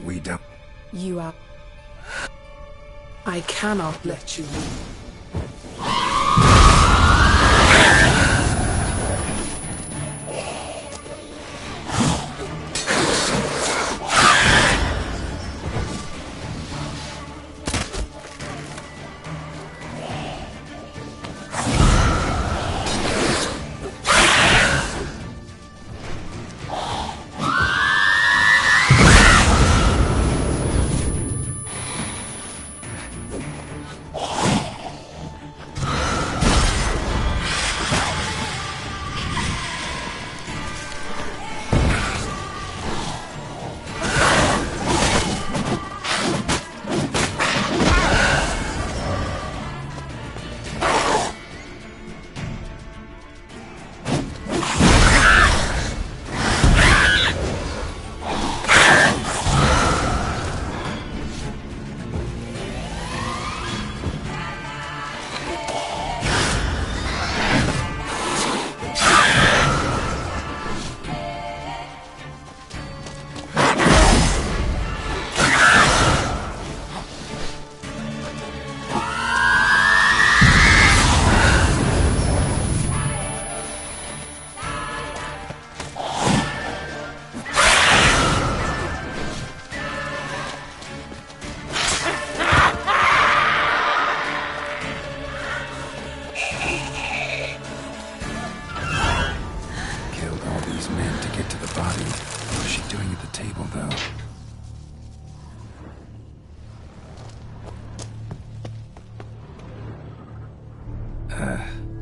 We don't... You are... I cannot let you leave.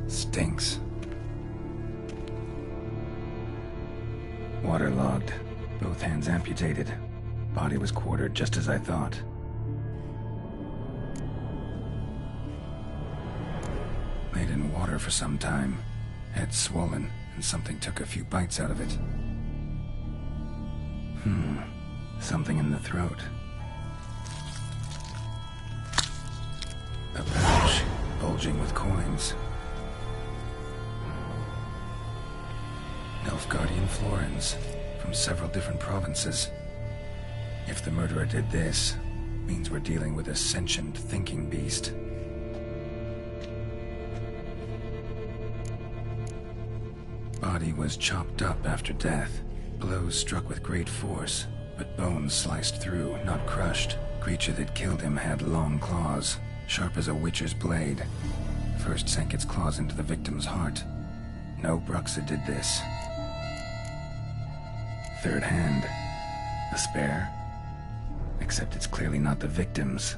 Stinks. Waterlogged. Both hands amputated. Body was quartered just as I thought. Laid in water for some time. Head swollen and something took a few bites out of it. Something in the throat. A pouch, bulging with coins. Nilfgaardian florins, from several different provinces. If the murderer did this, means we're dealing with a sentient thinking beast. Body was chopped up after death. Blows struck with great force, but bones sliced through, not crushed. Creature that killed him had long claws, sharp as a witcher's blade. First sank its claws into the victim's heart. No Bruxa did this. Third hand. A spare? Except it's clearly not the victim's.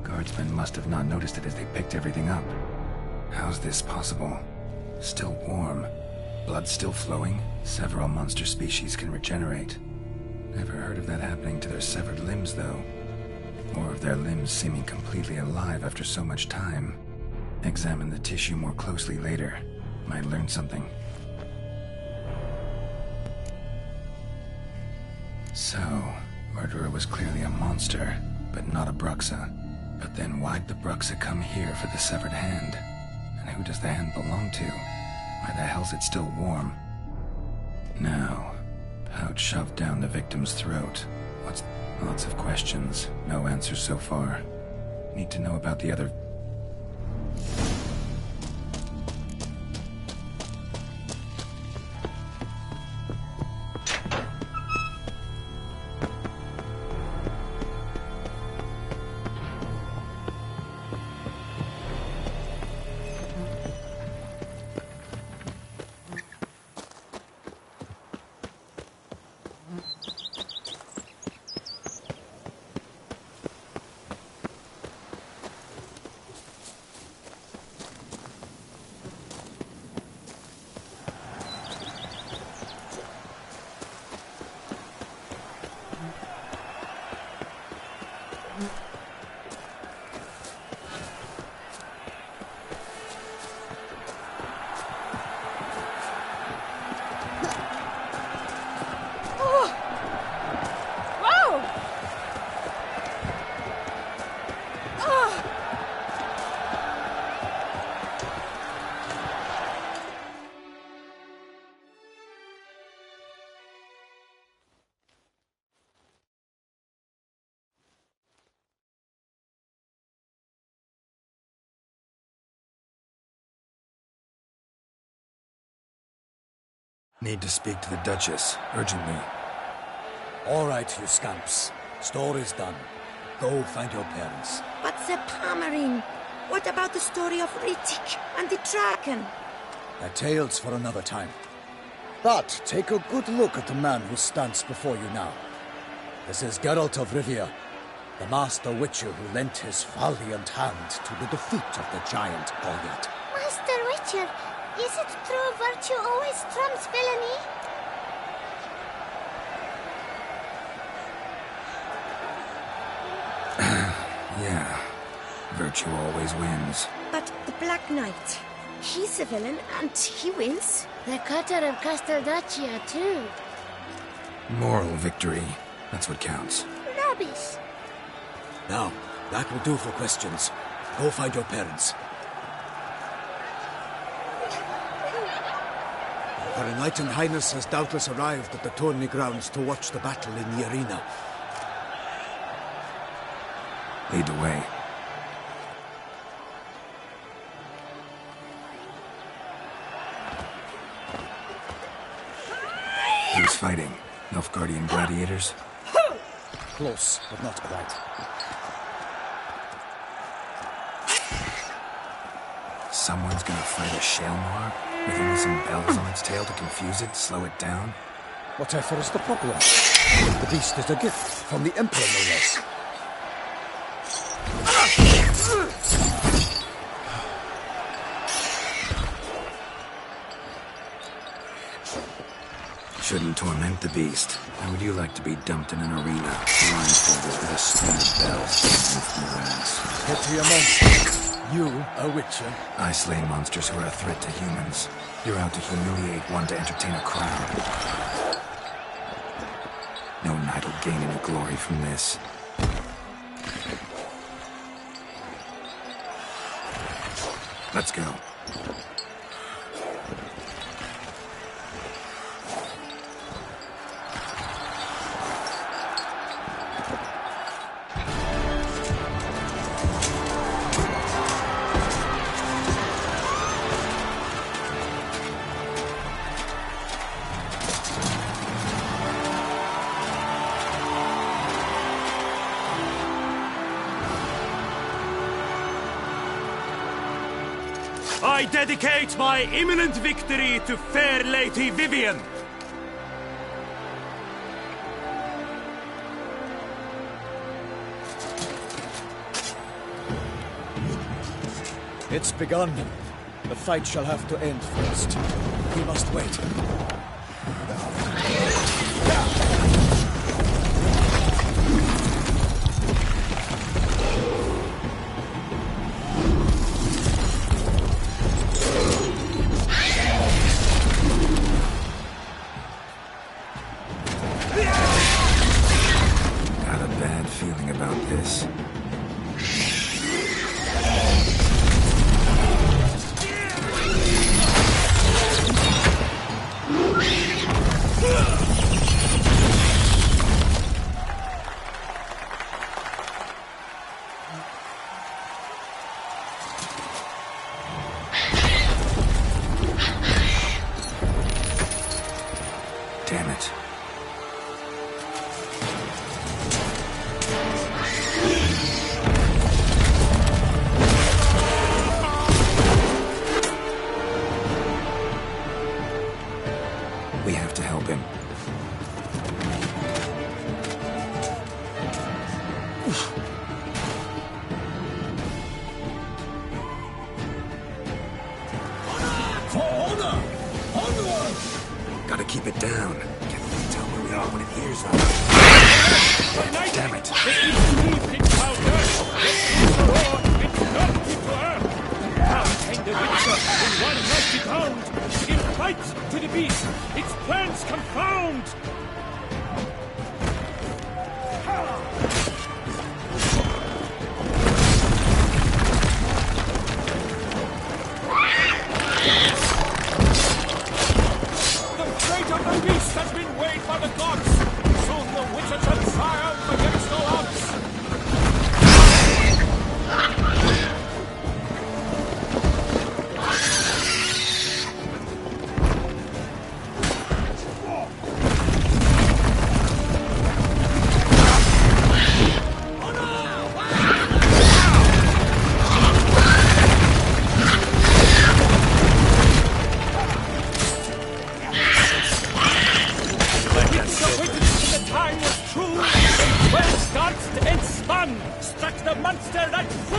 Guardsmen must have not noticed it as they picked everything up. How's this possible? Still warm. Blood still flowing? Several monster species can regenerate. Never heard of that happening to their severed limbs, though. Or of their limbs seeming completely alive after so much time. Examine the tissue more closely later. Might learn something. So, murderer was clearly a monster, but not a Bruxa. But then why'd the Bruxa come here for the severed hand? And who does the hand belong to? Why the hell's it still warm? Now, pouch shoved down the victim's throat. Lots of questions, no answers so far. Need to know about the other... Need to speak to the Duchess, urgently. All right, you scamps. Story's done. Go find your parents. But the Palmerine, what about the story of Weetchur and the dragon? They're tales for another time. But take a good look at the man who stands before you now. This is Geralt of Rivia, the master witcher who lent his valiant hand to the defeat of the giant Goliath. Master Weetchur, is it true virtue always trumps villainy? Yeah. Virtue always wins. But the Black Knight, he's a villain and he wins. The cutter of Casteldacia, too. Moral victory. That's what counts. Rubbish. Now, that will do for questions. Go find your parents. Her Enlightened Highness has doubtless arrived at the tourney grounds to watch the battle in the arena. Lead the way. Who's fighting? Nilfgaardian gladiators? Close, but not quite. Someone's gonna fight a Shelmar? With only some bells on its tail to confuse it, slow it down? Whatever is the problem? The beast is a gift from the Emperor, no less. Shouldn't torment the beast. How would you like to be dumped in an arena, blindfolded with a string of bells sticking from your ass? Pity a monster. You, a Witcher? I slay monsters who are a threat to humans. You're out to humiliate one to entertain a crowd. No knight will gain any glory from this. Let's go. I dedicate my imminent victory to fair Lady Vivian. It's begun. The fight shall have to end first. We must wait. Got a bad feeling about this. Damn it. We have to help him. For honor! Onward! Gotta keep it down. Can't really tell where we are when it hears us. Damn it. The Weetchur in one mighty bound, in fight to the beast, its plans confound! The fate of the beast has been weighed by the gods! Soon the Weetchur shall triumph against all odds! Struck the monster that flew!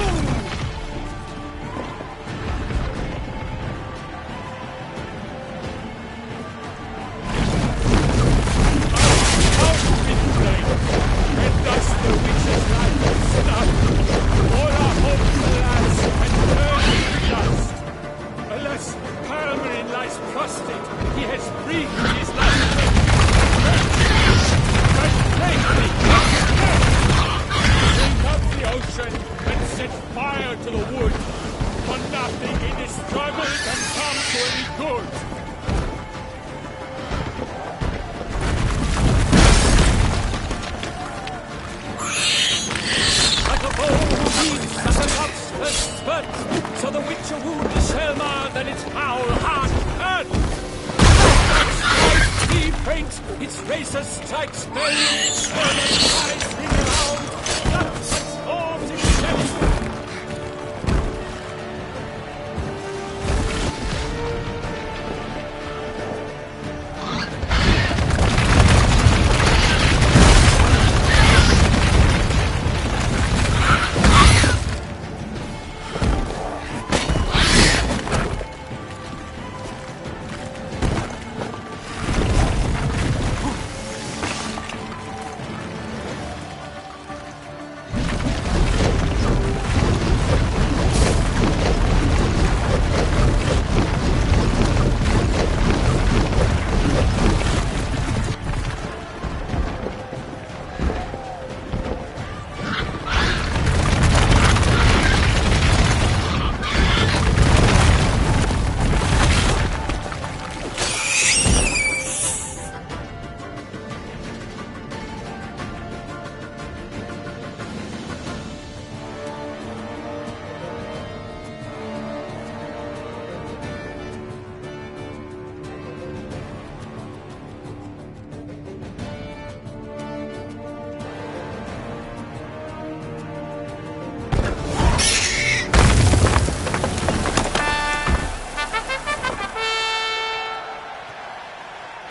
And thus the Weetchur's life is snuffed. All our hopes, alas, and turned to dust. Alas, Palmerin lies prostrate. He has breathed his last breath. Ocean and set fire to the wood, for nothing in this struggle can come to any good. Like a bow weaves as a love's first spurt, so the Weetchur wound is Selma, then its howl hard hurt. He faints, its razor strikes belly, swirling eyes ring around, blood transforms its belly.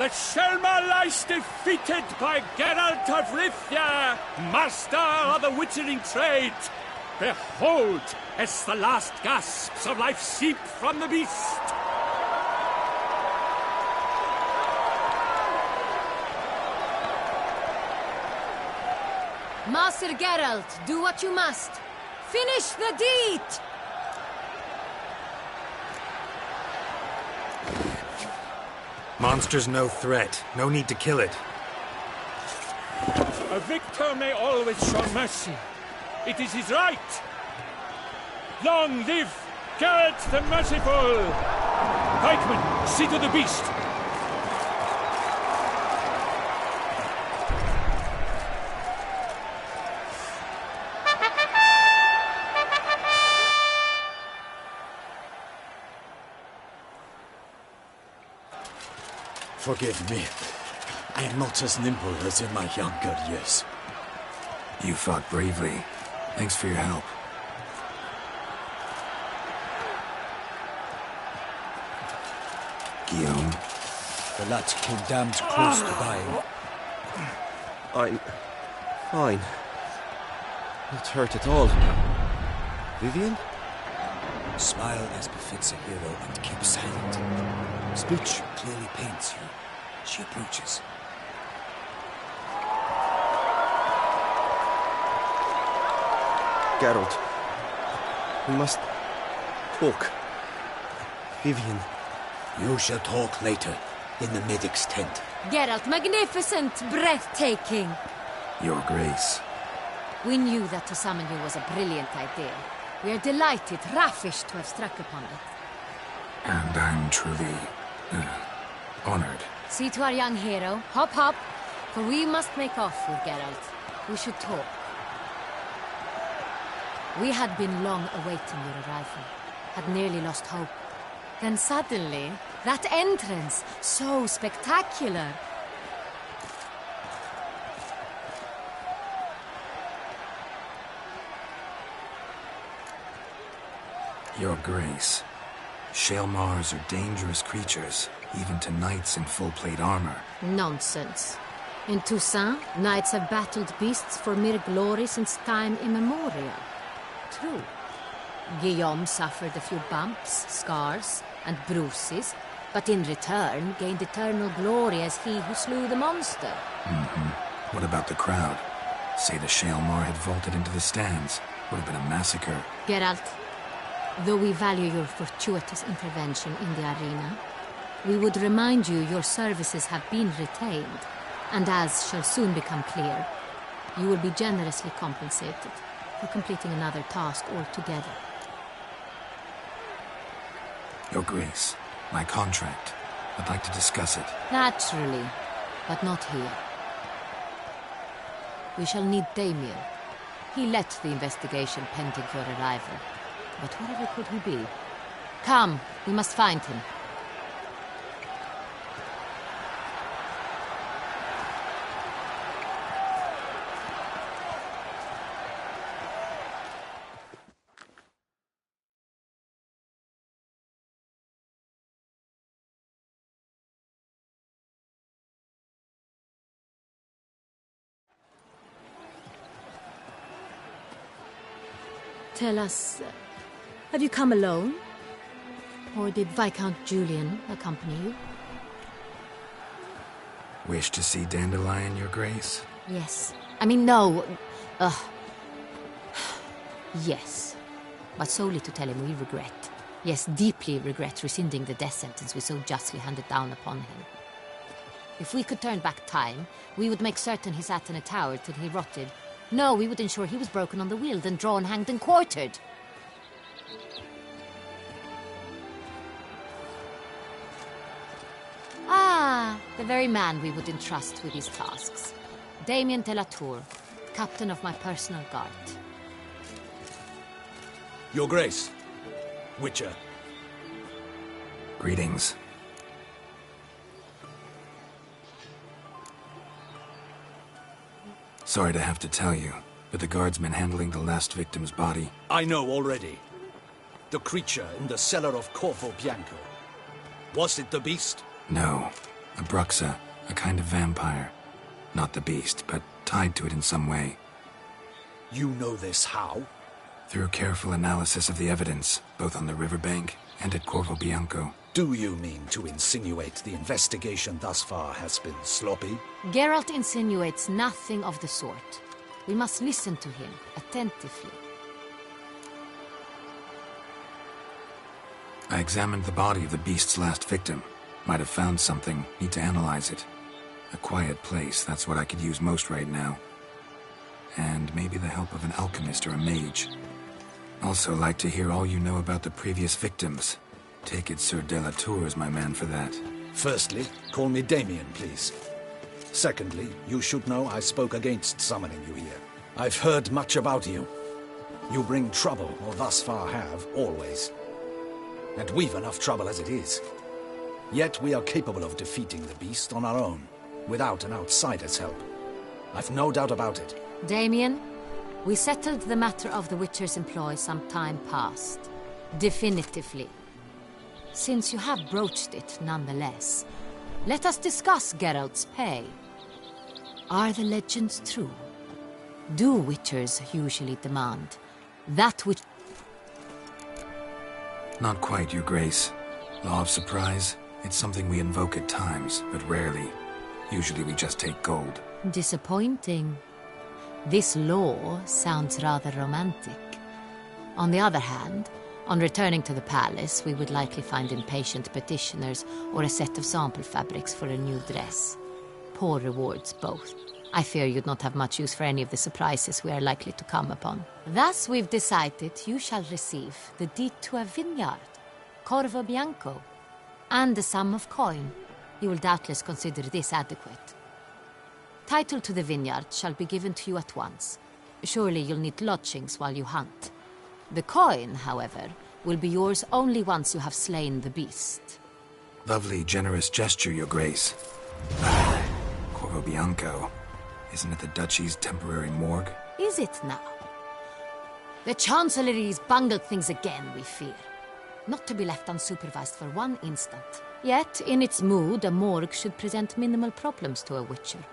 The Shelma lies defeated by Geralt of Rivia, master of the witchering trade. Behold, as the last gasps of life seep from the beast. Master Geralt, do what you must. Finish the deed! Monster's no threat. No need to kill it. A victor may always show mercy. It is his right. Long live Geralt the Merciful! Pikemen, see to the beast. Forgive me. I am not as nimble as in my younger years. You fought bravely. Thanks for your help. Guillaume. The lad came damned close to dying. I'm fine. Not hurt at all. Vivian? Smile as befits a hero and keep silent. Speech clearly paints you. She approaches. Geralt. We must talk. Vivian. You shall talk later, in the medic's tent. Geralt, magnificent, breathtaking. Your Grace. We knew that to summon you was a brilliant idea. We are delighted, ravished to have struck upon it. And I'm truly honored. See to our young hero. Hop, hop. For we must make off with Geralt. We should talk. We had been long awaiting your arrival. Had nearly lost hope. Then suddenly, that entrance, so spectacular. Your Grace. Shaelmars are dangerous creatures, even to knights in full-plate armor. Nonsense. In Toussaint, knights have battled beasts for mere glory since time immemorial. True. Guillaume suffered a few bumps, scars, and bruises, but in return gained eternal glory as he who slew the monster. What about the crowd? Say the Shaelmar had vaulted into the stands. Would have been a massacre. Geralt, though we value your fortuitous intervention in the arena, we would remind you your services have been retained, and as shall soon become clear, you will be generously compensated for completing another task altogether. Your Grace, my contract. I'd like to discuss it. Naturally, but not here. We shall need Damien. He led the investigation pending your arrival. But whatever could he be? Come, we must find him. Tell us, have you come alone? Or did Viscount Julian accompany you? Wish to see Dandelion, Your Grace? Yes. I mean, no. Yes. But solely to tell him we regret. Yes, deeply regret rescinding the death sentence we so justly handed down upon him. If we could turn back time, we would make certain he sat in a tower till he rotted. No, we would ensure he was broken on the wheel, then drawn, hanged, and quartered. Ah, the very man we would entrust with these tasks. Damien de la Tour, captain of my personal guard. Your Grace, Weetchur. Greetings. Sorry to have to tell you, but the guardsman handling the last victim's body... I know already. The creature in the cellar of Corvo Bianco. Was it the beast? No. A bruxa, a kind of vampire. Not the beast, but tied to it in some way. You know this how? Through careful analysis of the evidence, both on the riverbank and at Corvo Bianco. Do you mean to insinuate the investigation thus far has been sloppy? Geralt insinuates nothing of the sort. We must listen to him attentively. I examined the body of the beast's last victim. Might have found something. Need to analyze it. A quiet place, that's what I could use most right now. And maybe the help of an alchemist or a mage. Also like to hear all you know about the previous victims. Take it Sir Delatour is my man for that. Firstly, call me Damien, please. Secondly, you should know I spoke against summoning you here. I've heard much about you. You bring trouble, or thus far have, always. And we've enough trouble as it is. Yet we are capable of defeating the beast on our own, without an outsider's help. I've no doubt about it. Damien, we settled the matter of the Weetchur's employ some time past. Definitively. Since you have broached it nonetheless, let us discuss Geralt's pay. Are the legends true? Do Weetchers usually demand that which... Not quite, Your Grace. Law of surprise, it's something we invoke at times, but rarely. Usually we just take gold. Disappointing. This law sounds rather romantic. On the other hand, on returning to the palace, we would likely find impatient petitioners or a set of sample fabrics for a new dress. Poor rewards, both. I fear you'd not have much use for any of the surprises we are likely to come upon. Thus, we've decided you shall receive the deed to a vineyard, Corvo Bianco, and a sum of coin. You will doubtless consider this adequate. Title to the vineyard shall be given to you at once. Surely you'll need lodgings while you hunt. The coin, however, will be yours only once you have slain the beast. Lovely, generous gesture, Your Grace. Corvo Bianco. Isn't it the Duchy's temporary morgue? Is it now? The Chancellery's bungled things again, we fear. Not to be left unsupervised for one instant. Yet, in its mood, a morgue should present minimal problems to a Weetchur.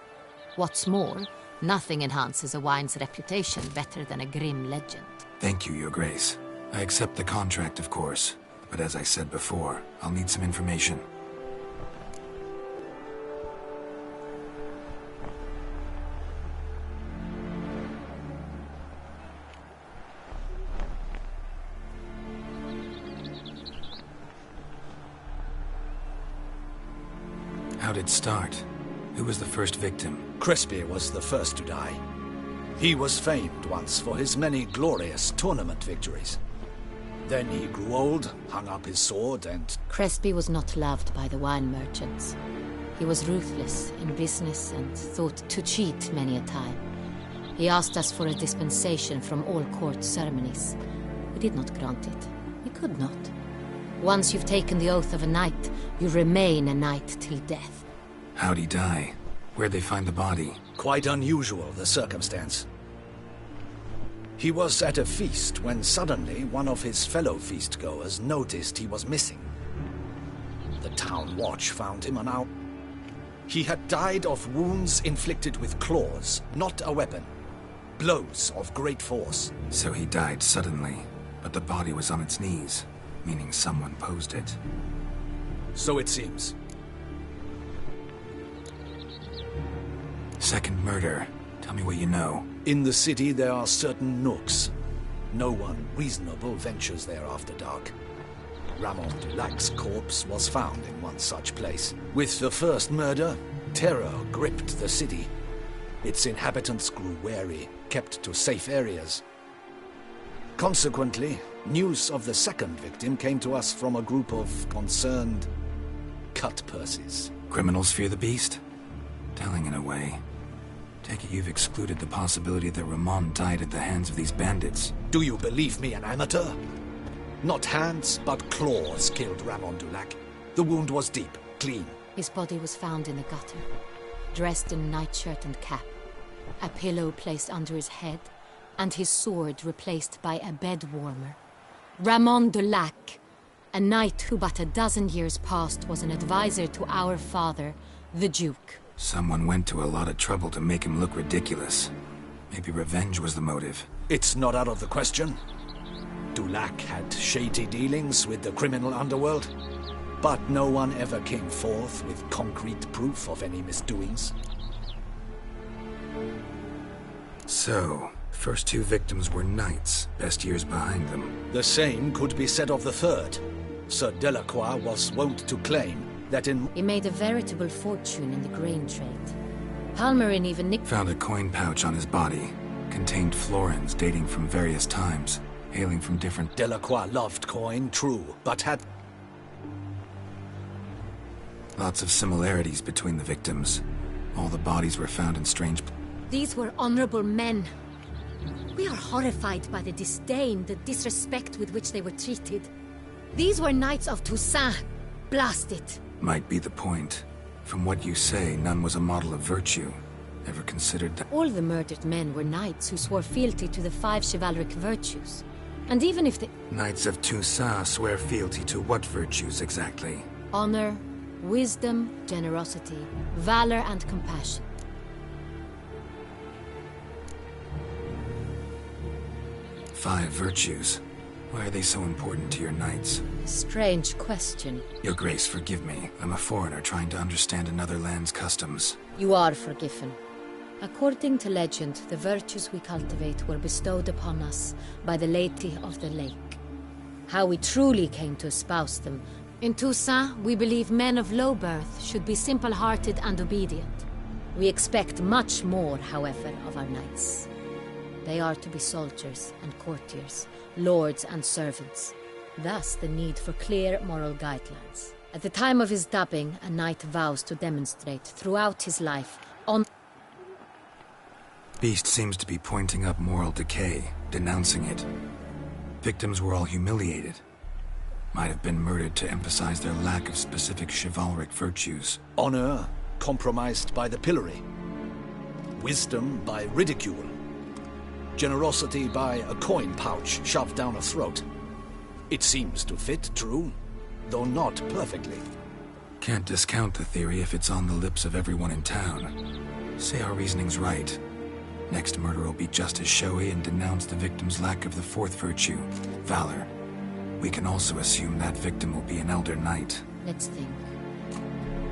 What's more, nothing enhances a wine's reputation better than a grim legend. Thank you, Your Grace. I accept the contract, of course. But as I said before, I'll need some information. How'd it start? Who was the first victim? Crespi was the first to die. He was famed once for his many glorious tournament victories. Then he grew old, hung up his sword, and... Crespi was not loved by the wine merchants. He was ruthless in business and thought to cheat many a time. He asked us for a dispensation from all court ceremonies. We did not grant it. We could not. Once you've taken the oath of a knight, you remain a knight till death. How'd he die? Where'd they find the body? Quite unusual, the circumstance. He was at a feast when suddenly one of his fellow feastgoers noticed he was missing. The town watch found him an hour. He had died of wounds inflicted with claws, not a weapon. Blows of great force. So he died suddenly, but the body was on its knees, meaning someone posed it. So it seems. Second murder. Tell me what you know. In the city there are certain nooks. No one reasonable ventures there after dark. Ramon Dulac's corpse was found in one such place. With the first murder, terror gripped the city. Its inhabitants grew wary, kept to safe areas. Consequently, news of the second victim came to us from a group of concerned cut-purses. Criminals fear the beast? Telling in a way. Take it you've excluded the possibility that Ramon died at the hands of these bandits. Do you believe me an amateur? Not hands, but claws killed Ramon Dulac. The wound was deep, clean. His body was found in a gutter, dressed in nightshirt and cap, a pillow placed under his head, and his sword replaced by a bed warmer. Ramon Dulac, A knight who but a dozen years past was an advisor to our father, the Duke. Someone went to a lot of trouble to make him look ridiculous. Maybe revenge was the motive. It's not out of the question. Dulac had shady dealings with the criminal underworld, but no one ever came forth with concrete proof of any misdoings. So, first two victims were knights, best years behind them. The same could be said of the third. Sir Delacroix was wont to claim that in... He made a veritable fortune in the grain trade. Palmerin even found a coin pouch on his body. Contained florins dating from various times, hailing from different... Delacroix loved coin, true, but had... Lots of similarities between the victims. All the bodies were found in strange... These were honorable men. We are horrified by the disdain, the disrespect with which they were treated. These were knights of Toussaint. Blast it. Might be the point. From what you say, none was a model of virtue. Ever considered that... All the murdered men were knights who swore fealty to the 5 chivalric virtues. And even if the... Knights of Toussaint swear fealty to what virtues exactly? Honor, wisdom, generosity, valor, and compassion. Five virtues. Why are they so important to your knights? Strange question. Your Grace, forgive me. I'm a foreigner trying to understand another land's customs. You are forgiven. According to legend, the virtues we cultivate were bestowed upon us by the Lady of the Lake. How we truly came to espouse them. In Toussaint, we believe men of low birth should be simple-hearted and obedient. We expect much more, however, of our knights. They are to be soldiers and courtiers, lords and servants. Thus the need for clear moral guidelines. At the time of his dubbing, a knight vows to demonstrate throughout his life on... Beast seems to be pointing up moral decay, denouncing it. Victims were all humiliated. Might have been murdered to emphasize their lack of specific chivalric virtues. Honor compromised by the pillory. Wisdom by ridicule. Generosity by a coin pouch shoved down a throat. It seems to fit, true, though not perfectly. Can't discount the theory if it's on the lips of everyone in town. Say our reasoning's right. Next murder will be just as showy and denounce the victim's lack of the fourth virtue, valor. We can also assume that victim will be an elder knight. Let's think.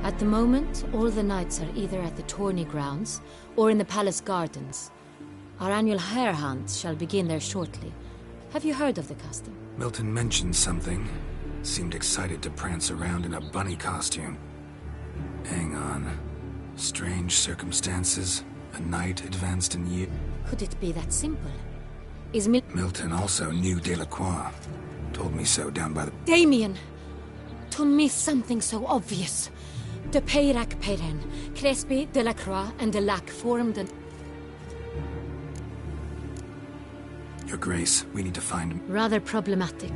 At the moment, all the knights are either at the tourney grounds or in the palace gardens. Our annual hare hunt shall begin there shortly. Have you heard of the custom? Milton mentioned something. Seemed excited to prance around in a bunny costume. Hang on. Strange circumstances. A knight advanced in years. Could it be that simple? Is Milton also knew Delacroix. Told me so down by the... Damien! To miss something so obvious. De Peyrac Perrin, Crespi, Delacroix, and Delac formed an... Your Grace, we need to find... Rather problematic.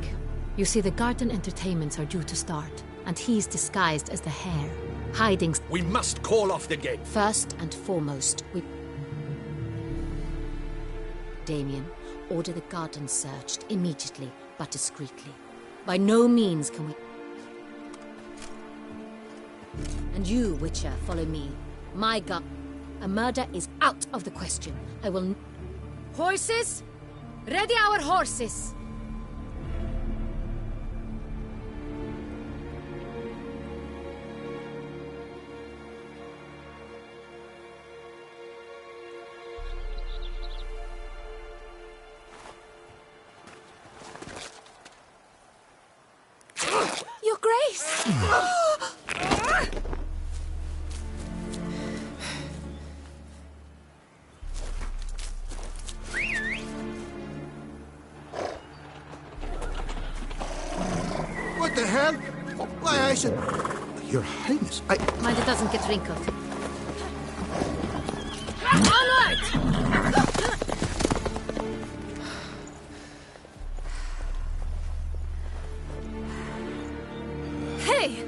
You see, the garden entertainments are due to start, and he's disguised as the hare, hiding... We must call off the gate! First and foremost, we... Damien, order the garden searched immediately, but discreetly. By no means can we... And you, Weetchur, follow me. My God, a murder is out of the question. I will... Horses! Ready our horses! Your Grace! What the hell? Why, I said... Your Highness, I... Mind it doesn't get wrinkled. Onward! Hey!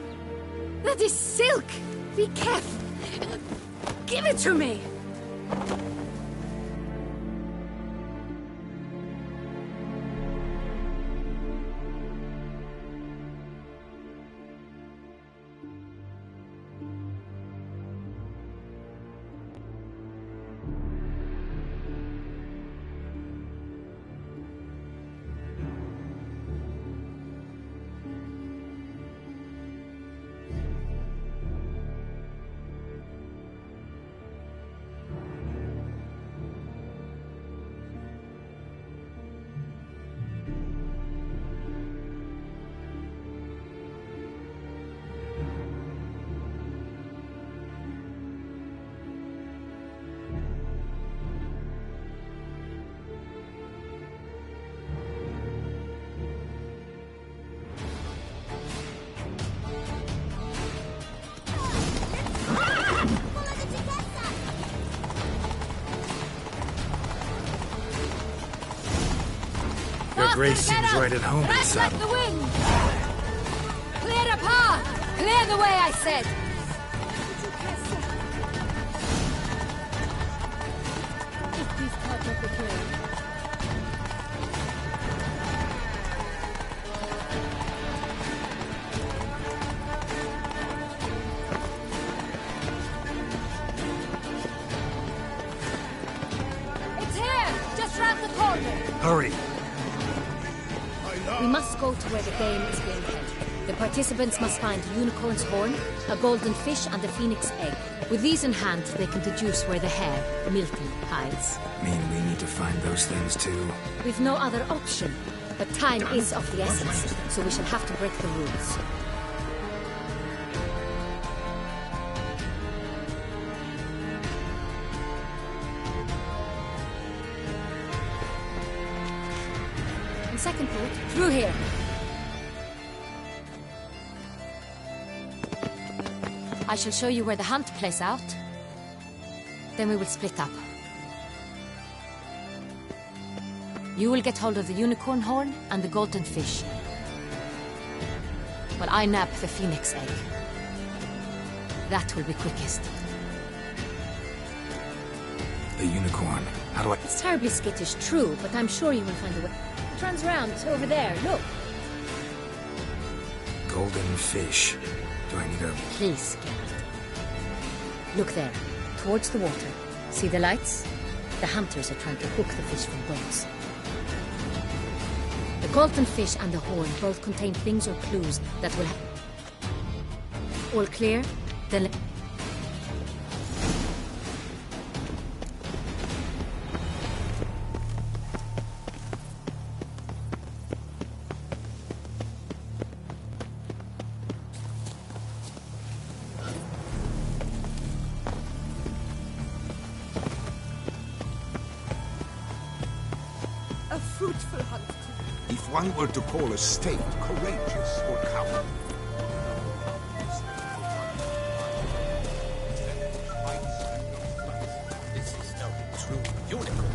That is silk! Be careful! Give it to me! Grace seems right at home in the Right like saddle. the wind! Clear a path! Clear the way, I said! If these cards are procured. It's here! Just round the corner! Hurry! We must go to where the game is being held. The participants must find a unicorn's horn, a golden fish, and a phoenix egg. With these in hand, they can deduce where the hare, Milton, hides. Mean we need to find those things too? We've no other option. But time is of the essence, so we shall have to break the rules. And second port, through here. I shall show you where the hunt plays out. Then we will split up. You will get hold of the unicorn horn and the golden fish. While I nab the phoenix egg. That will be quickest. The unicorn. How do I... It's terribly skittish, true, but I'm sure you will find a way. It runs round, over there, look. Golden fish. Do I need a... Please, Geralt. Look there, towards the water. See the lights? The hunters are trying to hook the fish from boats. The golden fish and the horn both contain things or clues that will all clear? Then... A fruitful hunt. If one were to call a state courageous or cowardly, This is no true unicorn.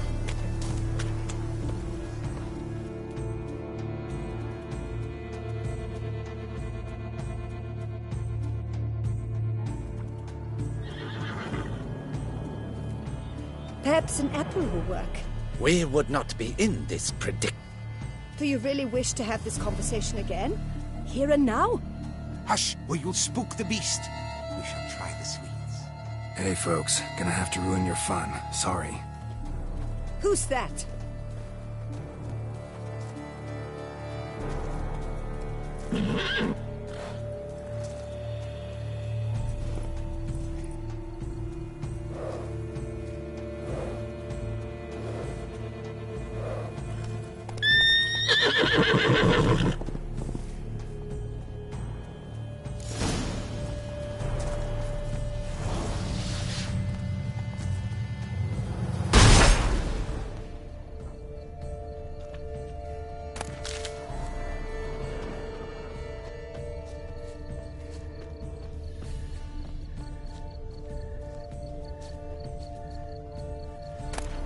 Perhaps an apple will work. We would not be in this predicament. Do you really wish to have this conversation again? Here and now? Hush, or you'll spook the beast. We shall try the sweets. Hey, folks. Gonna have to ruin your fun. Sorry. Who's that?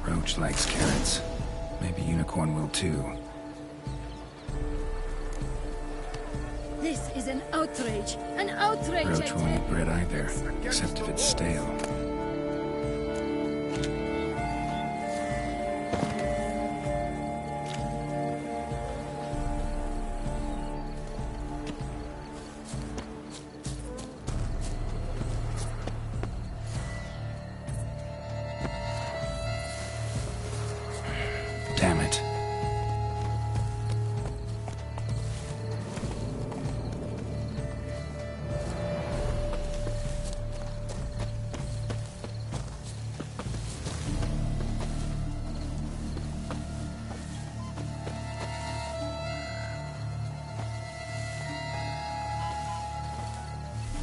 Roach likes carrots. Maybe Unicorn will too. This is an outrage! An outrage! Roach won't eat bread either, except if it's stale. Damn it.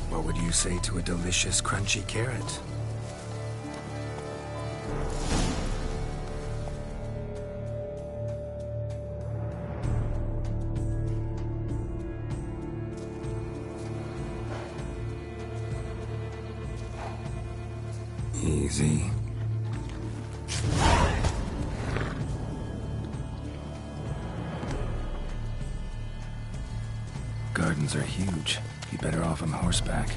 What would you say to a delicious, crunchy carrot? Easy. huge. Be better off on horseback.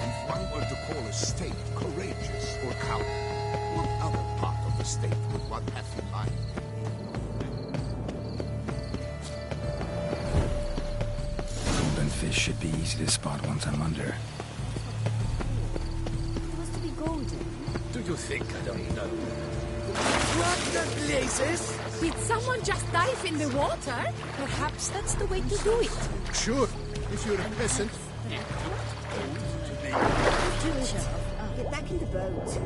If one were to call a state courageous or coward, what other part of the state would one have in mind? Golden fish should be easy to spot once I'm under. Supposed to be golden. Do you think I don't know? What the blazes? Did someone just dive in the water? Perhaps that's the way to do it. Sure, if you're a peasant. Weetchur, get back in the boat.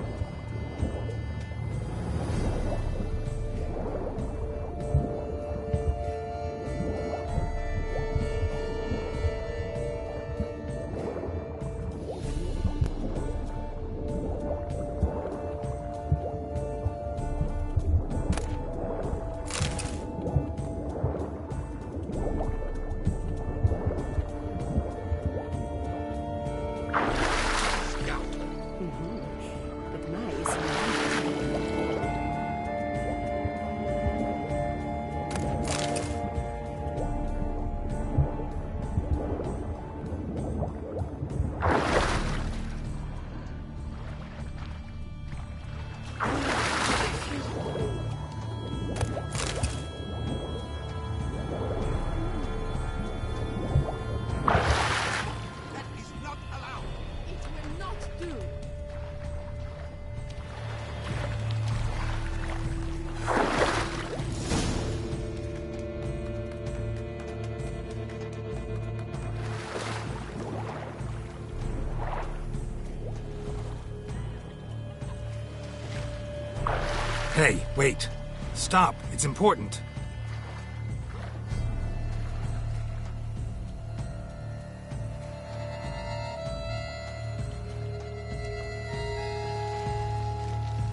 Hey, wait. Stop. It's important.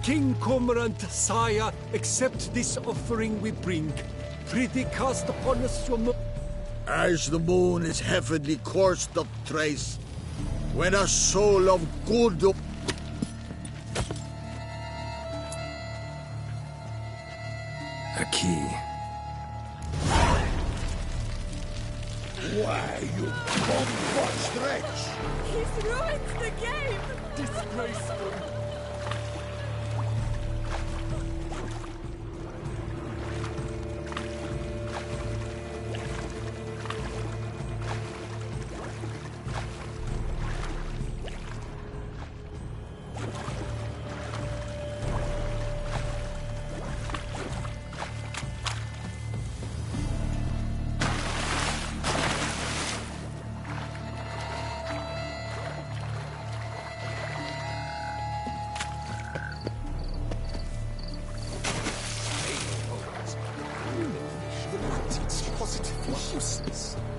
King Cormorant, sire, accept this offering we bring. Prithee cast upon us your As the moon is heavily coursed of trace, when a soul of good A key. Why, you bomb-botched wretch! He's ruined the game! disgraceful.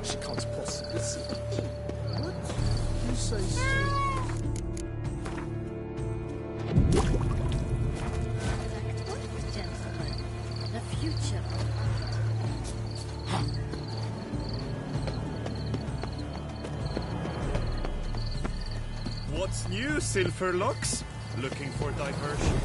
She can't possibly see. What? You say so? Gentlemen, the future. What's new, Silverlocks? Looking for diversion?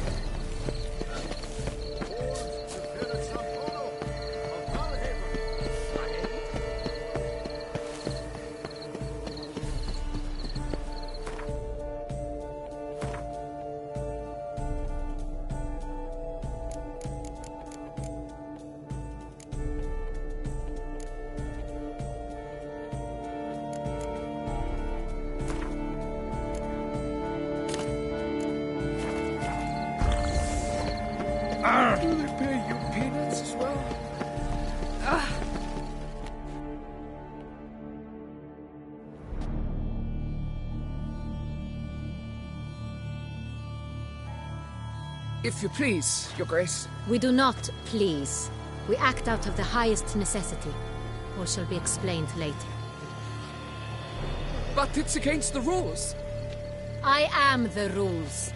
Do they pay you peanuts as well? If you please, Your Grace. We do not please. We act out of the highest necessity. All shall be explained later. But it's against the rules. I am the rules.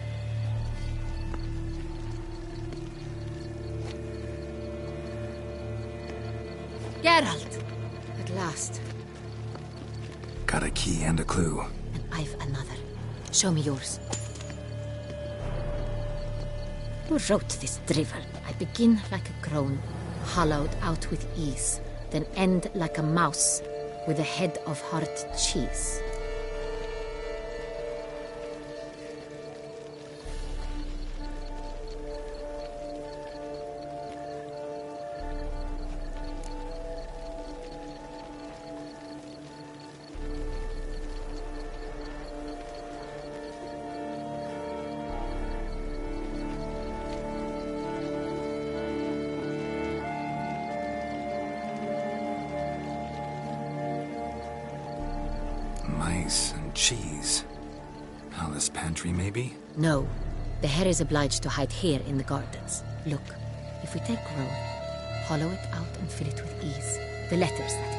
Geralt! At last. Got a key and a clue. I've another. Show me yours. Who wrote this drivel? I begin like a groan, hollowed out with ease. then end like a mouse with a head of hard cheese. Mice and cheese. Palace pantry, maybe? No. The hare is obliged to hide here in the gardens. Look, if we take roll, hollow it out and fill it with ease. The letters, that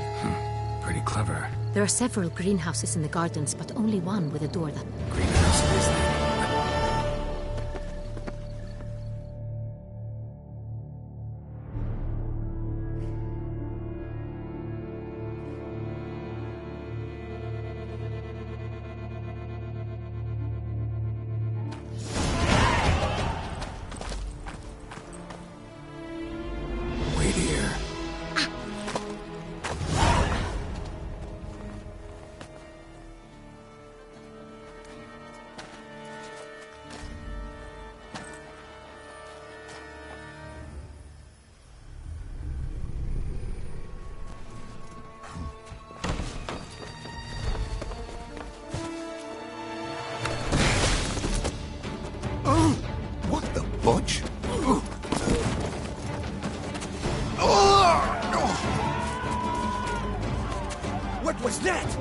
is. Pretty clever. There are several greenhouses in the gardens, but only one with a door that... Greenhouse it is then. Wait here. What the butch? What was that?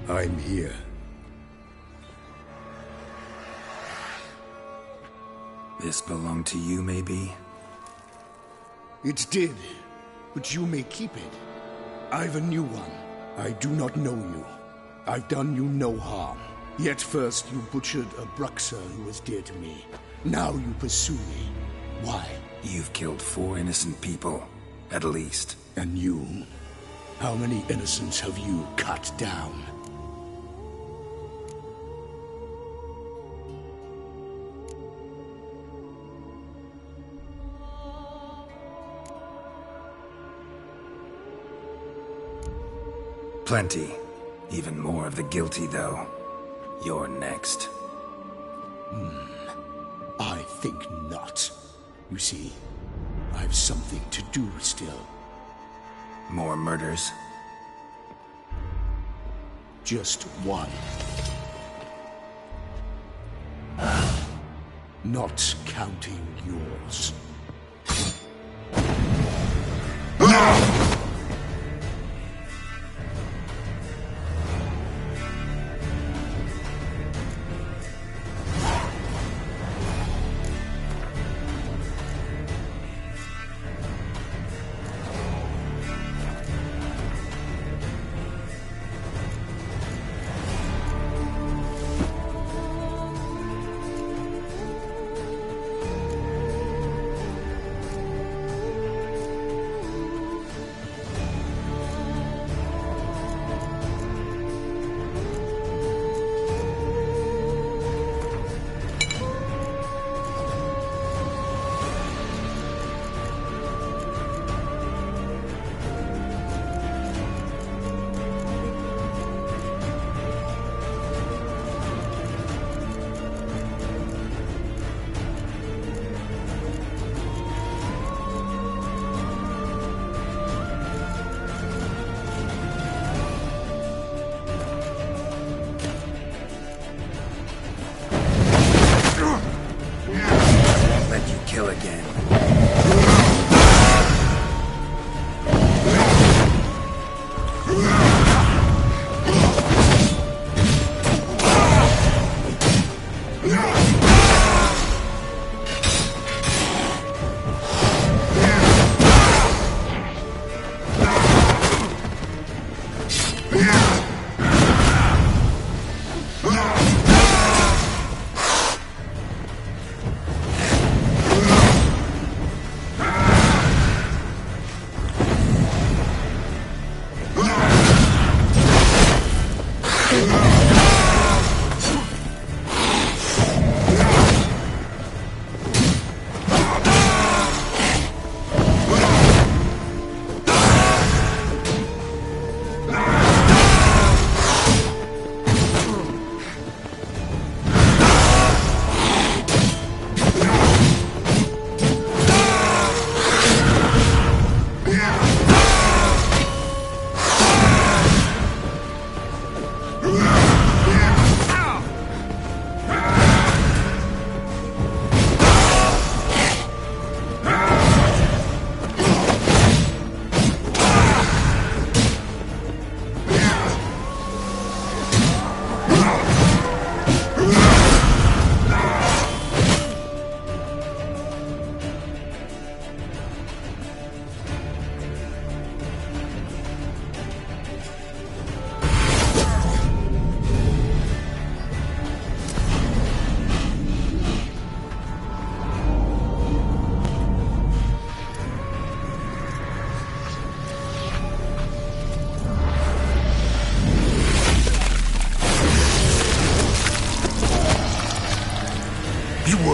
I'm here. This belonged to you, maybe? It did, but you may keep it. I've a new one. I do not know you. I've done you no harm. Yet first you butchered a Bruxer who was dear to me. Now you pursue me. Why? You've killed 4 innocent people, at least. And you? How many innocents have you cut down? Plenty. Even more of the guilty, though. You're next. I think not. You see, I've something to do still. More murders? Just one. Not counting yours.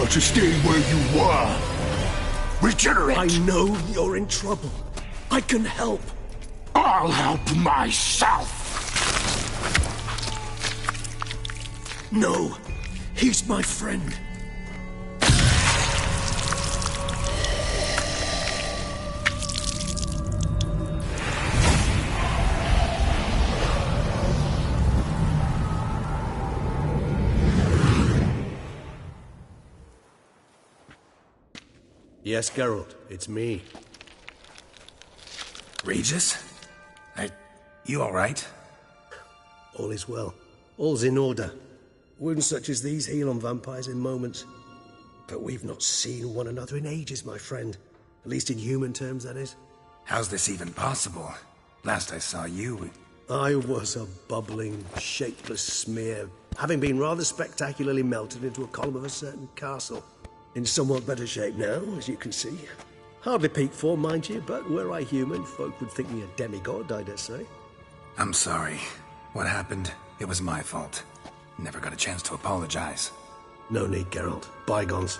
prefer to stay where you were. Regenerate! I know you're in trouble. I can help. I'll help myself! No, he's my friend. Yes, Geralt, it's me. Regis? You alright? All is well. All's in order. Wounds such as these heal on vampires in moments. But we've not seen one another in ages, my friend. At least in human terms, that is. How's this even possible? Last I saw you... I was a bubbling, shapeless smear, having been rather spectacularly melted into a column of a certain castle. In somewhat better shape now, as you can see. Hardly peak form, mind you, but were I human, folk would think me a demigod, I dare say. I'm sorry. What happened, it was my fault. Never got a chance to apologize. No need, Geralt. Bygones.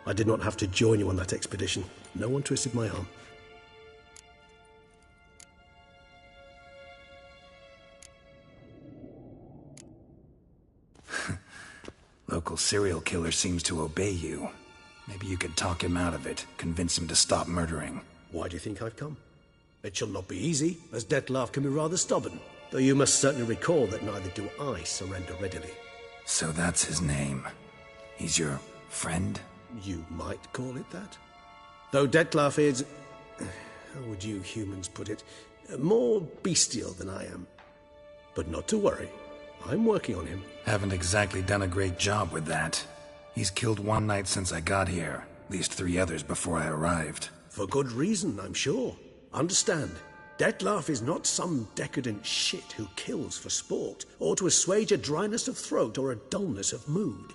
I did not have to join you on that expedition. No one twisted my arm. Local serial killer seems to obey you. Maybe you could talk him out of it, convince him to stop murdering. Why do you think I've come? It shall not be easy, as Dettlaff can be rather stubborn. Though you must certainly recall that neither do I surrender readily. So that's his name. He's your friend? You might call it that. Though Dettlaff is... how would you humans put it? More bestial than I am. But not to worry. I'm working on him. Haven't exactly done a great job with that. He's killed one knight since I got here. At least 3 others before I arrived. For good reason, I'm sure. Understand, Dettlaff is not some decadent shit who kills for sport, or to assuage a dryness of throat or a dullness of mood.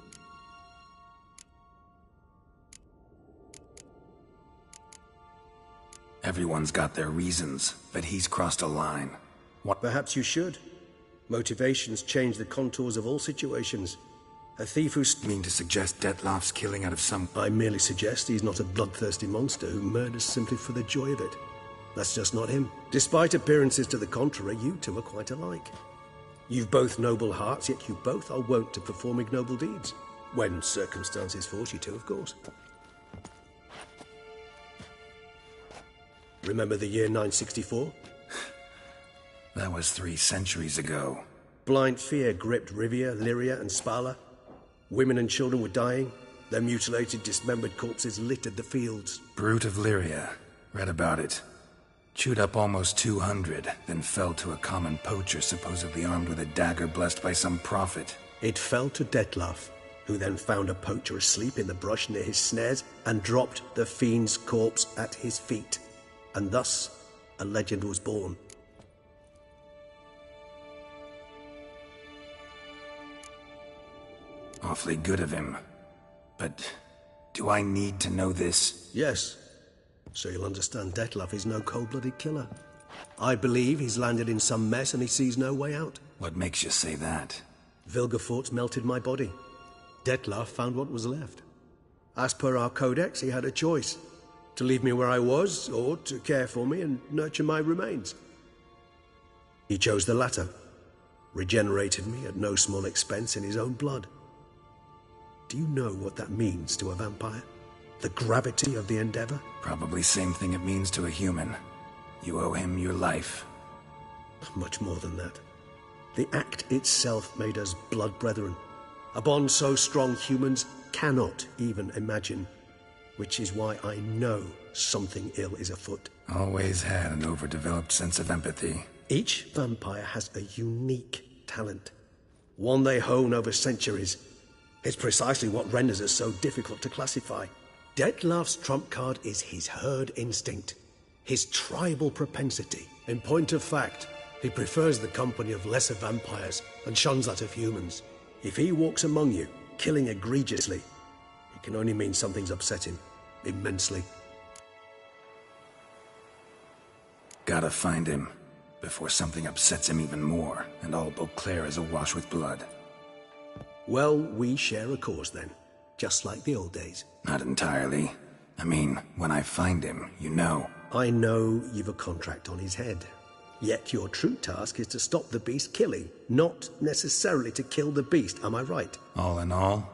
Everyone's got their reasons, but he's crossed a line. What? Perhaps you should. Motivations change the contours of all situations. A thief who... Mean to suggest Dettlaff's killing out of some... I merely suggest he's not a bloodthirsty monster who murders simply for the joy of it. That's just not him. Despite appearances to the contrary, you two are quite alike. You've both noble hearts, yet you both are wont to perform ignoble deeds. When circumstances force you to, of course. Remember the year 964? That was 3 centuries ago. Blind fear gripped Rivia, Lyria, and Spala. Women and children were dying. Their mutilated, dismembered corpses littered the fields. Brute of Lyria. Read about it. Chewed up almost 200, then fell to a common poacher supposedly armed with a dagger blessed by some prophet. It fell to Dettlaff, who then found a poacher asleep in the brush near his snares and dropped the fiend's corpse at his feet. And thus, a legend was born. Awfully good of him. But do I need to know this? Yes. So you'll understand Dettlaff is no cold-blooded killer. I believe he's landed in some mess and he sees no way out. What makes you say that? Vilgefortz melted my body. Dettlaff found what was left. As per our codex, he had a choice. To leave me where I was, or to care for me and nurture my remains. He chose the latter. Regenerated me at no small expense in his own blood. Do you know what that means to a vampire? The gravity of the endeavor? Probably same thing it means to a human. You owe him your life. Much more than that. The act itself made us blood brethren. A bond so strong humans cannot even imagine. Which is why I know something ill is afoot. Always had an overdeveloped sense of empathy. Each vampire has a unique talent. One they hone over centuries. It's precisely what renders us so difficult to classify. Dettlaff's trump card is his herd instinct, his tribal propensity. In point of fact, he prefers the company of lesser vampires and shuns that of humans. If he walks among you, killing egregiously, it can only mean something's upset him, immensely. Gotta find him, before something upsets him even more, and all Beauclair is awash with blood. Well, we share a cause then. just like the old days. Not entirely. I mean, when I find him, you know. I know you've a contract on his head. Yet your true task is to stop the beast killing, not necessarily to kill the beast, am I right? All in all,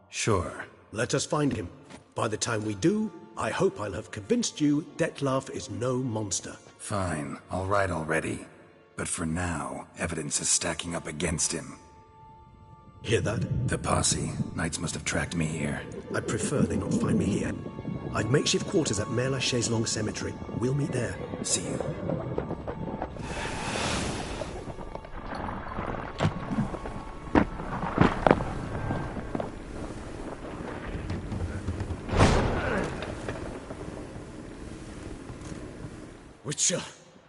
sure. Let us find him. By the time we do, I hope I'll have convinced you Detlef is no monster. Fine, all right already. But for now, evidence is stacking up against him. Hear that? The posse. Knights must have tracked me here. I'd prefer they not find me here. I'd makeshift quarters at Mère Lachaise Long Cemetery. We'll meet there. See you. Weetchur,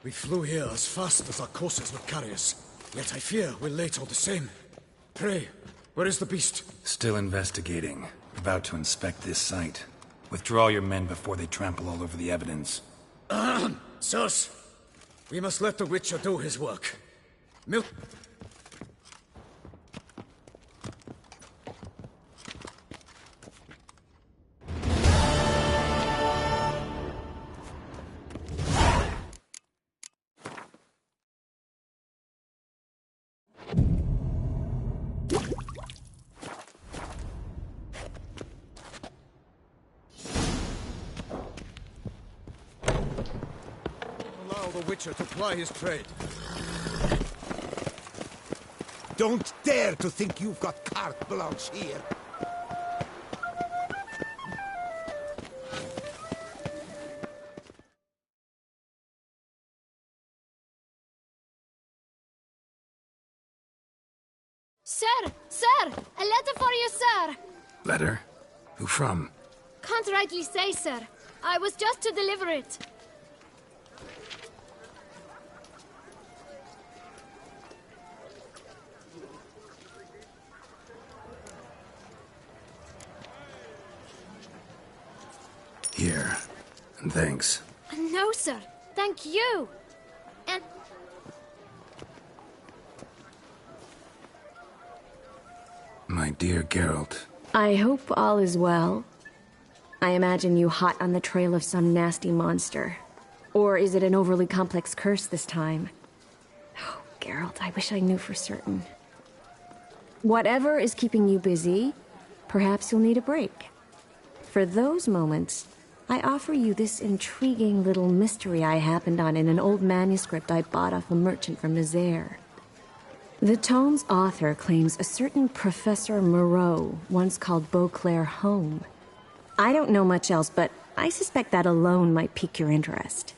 we flew here as fast as our courses would carry us. Yet I fear we're late all the same. Pray, where is the beast? Still investigating. About to inspect this site. Withdraw your men before they trample all over the evidence. Sirs, we must let the Weetchur do his work. Milk... the Weetchur to ply his trade. Don't dare to think you've got carte blanche here. Sir! Sir! A letter for you, sir! Letter? Who from? Can't rightly say, sir. I was just to deliver it. Here. And thanks. No, sir. Thank you. And... My dear Geralt. I hope all is well. I imagine you hot on the trail of some nasty monster. Or is it an overly complex curse this time? Oh, Geralt, I wish I knew for certain. Whatever is keeping you busy, perhaps you'll need a break. For those moments, I offer you this intriguing little mystery I happened on in an old manuscript I bought off a merchant from Nazaire. The tome's author claims a certain Professor Moreau once called Beauclair home. I don't know much else, but I suspect that alone might pique your interest.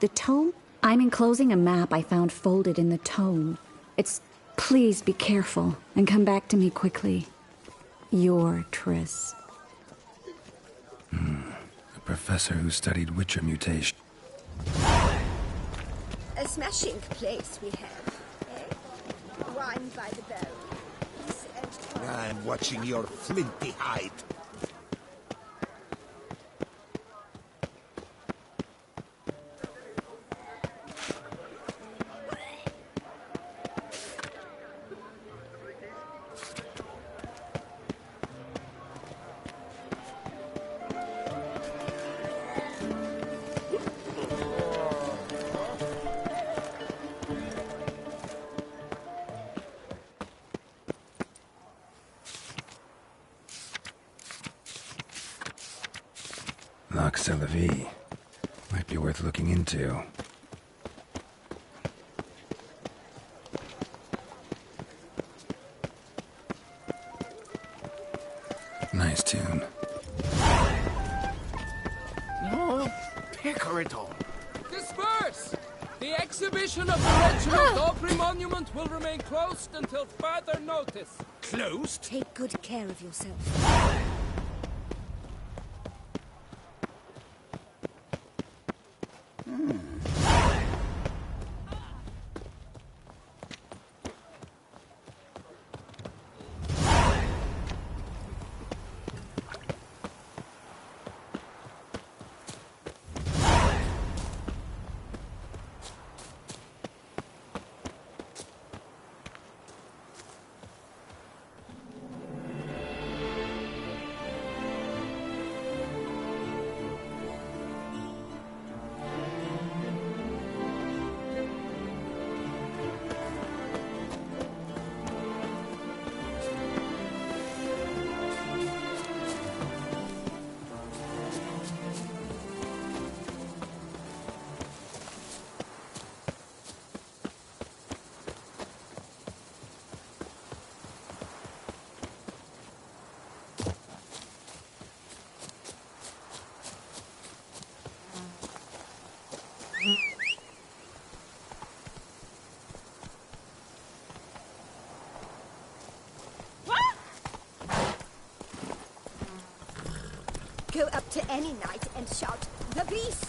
The tome? I'm enclosing a map I found folded in the tome. It's... Please be careful and come back to me quickly. Your Triss. A professor who studied Weetchur mutation. A smashing place we have, eh? Wine by the barrel. I'm watching your flinty hide. Celavie. Might be worth looking into. Nice tune. No, Pecorito. Disperse! The exhibition of the Reginald Aubrey Monument will remain closed until further notice. Closed? Take good care of yourself. any night and shout, "The beast!"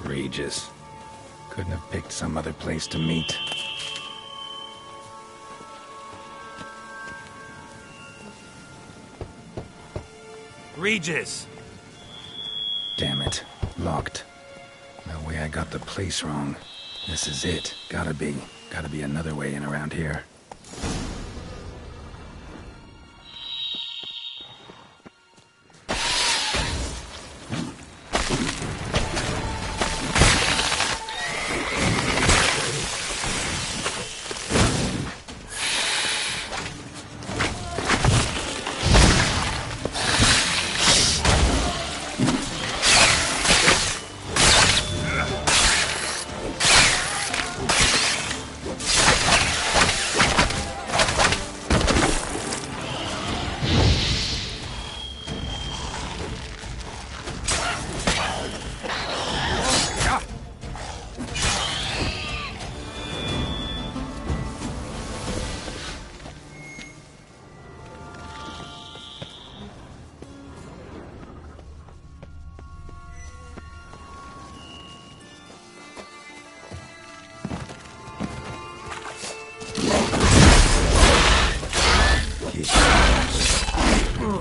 Regis. Couldn't have picked some other place to meet. Regis! Damn it. Locked. No way I got the place wrong. This is it. Gotta be another way in around here.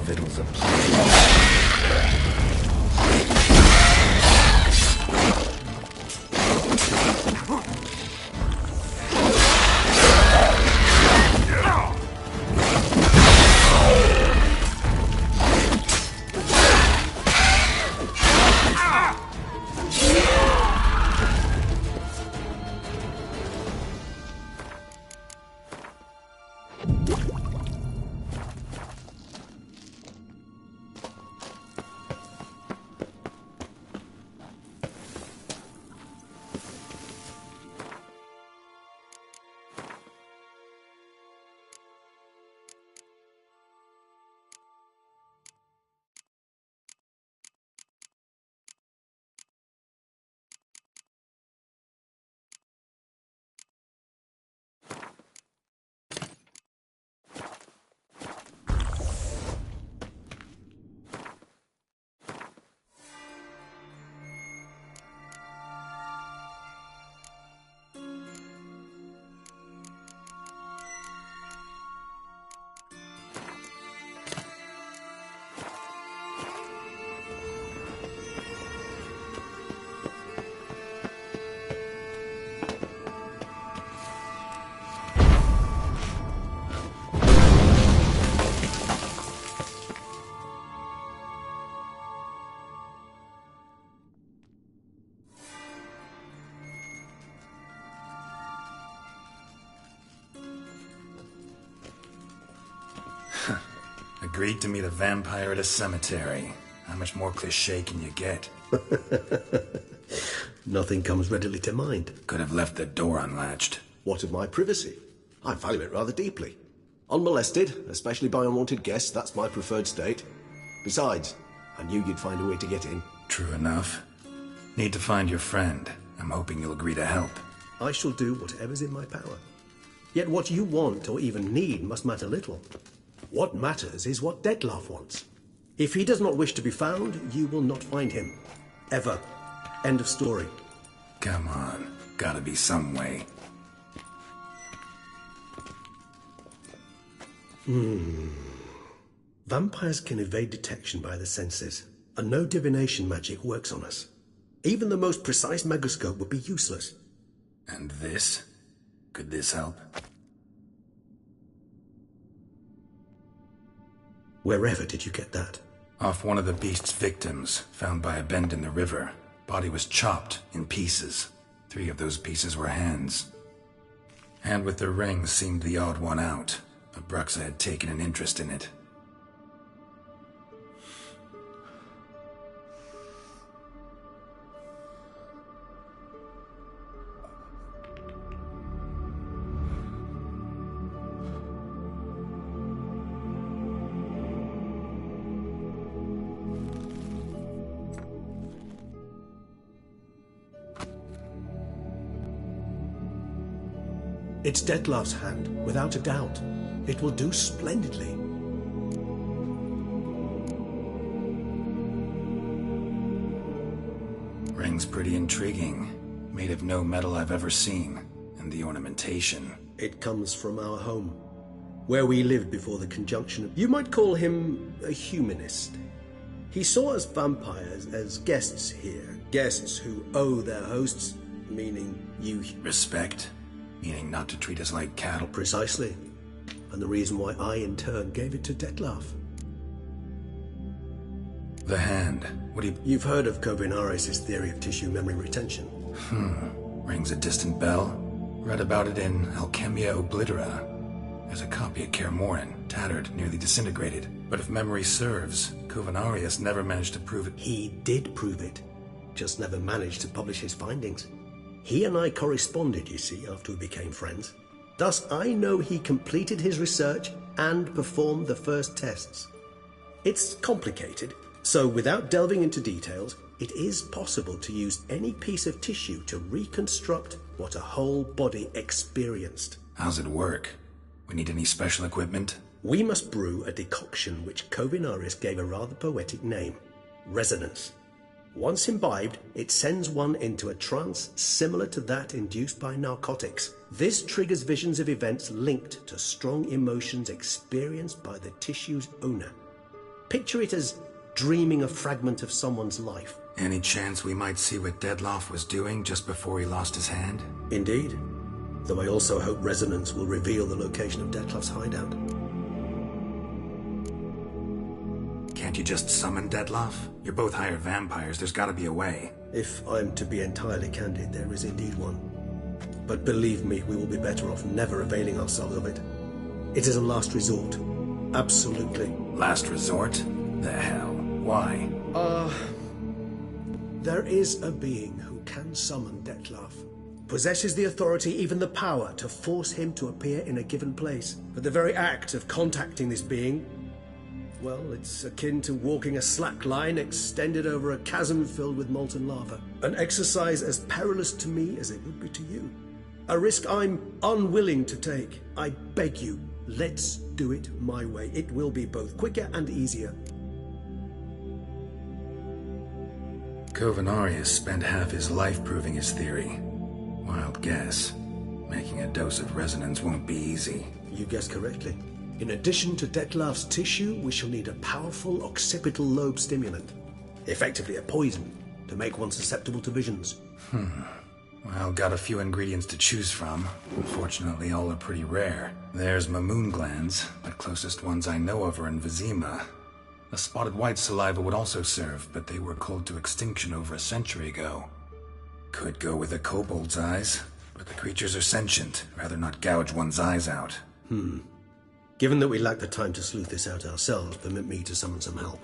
Fiddles a Agreed to meet a vampire at a cemetery. How much more cliché can you get? Nothing comes readily to mind. Could have left the door unlatched. What of my privacy? I value it rather deeply. Unmolested, especially by unwanted guests, that's my preferred state. Besides, I knew you'd find a way to get in. True enough. Need to find your friend. I'm hoping you'll agree to help. I shall do whatever's in my power. Yet what you want or even need must matter little. What matters is what Dettlaff wants. If he does not wish to be found, you will not find him. Ever. End of story. Come on. Gotta be some way. Vampires can evade detection by the senses, and no divination magic works on us. Even the most precise megoscope would be useless. And this? Could this help? Wherever did you get that? Off one of the beast's victims, found by a bend in the river. Body was chopped in pieces. 3 of those pieces were hands. Hand with the ring seemed the odd one out. Abruxa had taken an interest in it. It's Dettlaff's hand, without a doubt. It will do splendidly. Ring's pretty intriguing. Made of no metal I've ever seen. And the ornamentation. It comes from our home, where we lived before the conjunction of... You might call him a humanist. He saw us vampires as guests here. Guests who owe their hosts, meaning you... Respect? Meaning not to treat us like cattle? Precisely. And the reason why I, in turn, gave it to Dettlaff. The hand. What do you... You've heard of Kovinaris' theory of tissue memory retention. Rings a distant bell. Read about it in Alchemia Oblitera. There's a copy at Kaer Morhen, tattered, nearly disintegrated. But if memory serves, Kovinaris never managed to prove it. He did prove it. Just never managed to publish his findings. He and I corresponded, you see, after we became friends. Thus, I know he completed his research and performed the first tests. It's complicated, so without delving into details, it is possible to use any piece of tissue to reconstruct what a whole body experienced. How's it work? We need any special equipment? We must brew a decoction which Kovinaris gave a rather poetic name. Resonance. Once imbibed, it sends one into a trance similar to that induced by narcotics. This triggers visions of events linked to strong emotions experienced by the tissue's owner. Picture it as dreaming a fragment of someone's life. Any chance we might see what Dettlaff was doing just before he lost his hand? Indeed. Though I also hope resonance will reveal the location of Dettlaff's hideout. Can't you just summon Dettlaff? You're both hired vampires, there's gotta be a way. If I'm to be entirely candid, there is indeed one. But believe me, we will be better off never availing ourselves of it. It is a last resort. Absolutely. Last resort? The hell? Why? There is a being who can summon Dettlaff. Possesses the authority, even the power, to force him to appear in a given place. But the very act of contacting this being, well, it's akin to walking a slack line extended over a chasm filled with molten lava. An exercise as perilous to me as it would be to you. A risk I'm unwilling to take. I beg you, let's do it my way. It will be both quicker and easier. Kovinaris spent half his life proving his theory. Wild guess. Making a dose of resonance won't be easy. You guessed correctly. In addition to Dettlaff's tissue, we shall need a powerful occipital lobe stimulant. Effectively a poison, to make one susceptible to visions. Well, got a few ingredients to choose from. Unfortunately, all are pretty rare. There's Mamoon glands, but closest ones I know of are in Vizima. A spotted white saliva would also serve, but they were cold to extinction over a century ago. Could go with a kobold's eyes, but the creatures are sentient. Rather not gouge one's eyes out. Given that we lack the time to sleuth this out ourselves, permit me to summon some help.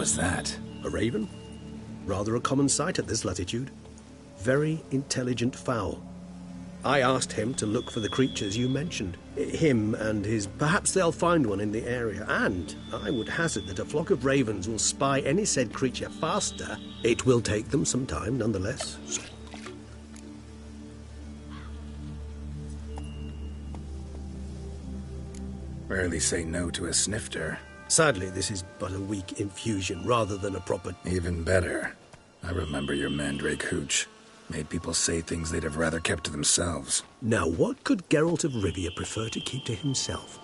was that? A raven? Rather a common sight at this latitude. Very intelligent fowl. I asked him to look for the creatures you mentioned. Him and his... Perhaps they'll find one in the area, and I would hazard that a flock of ravens will spy any said creature faster. It will take them some time, nonetheless. Rarely say no to a snifter. Sadly, this is but a weak infusion rather than a proper... Even better. I remember your mandrake hooch. Made people say things they'd have rather kept to themselves. Now, what could Geralt of Rivia prefer to keep to himself?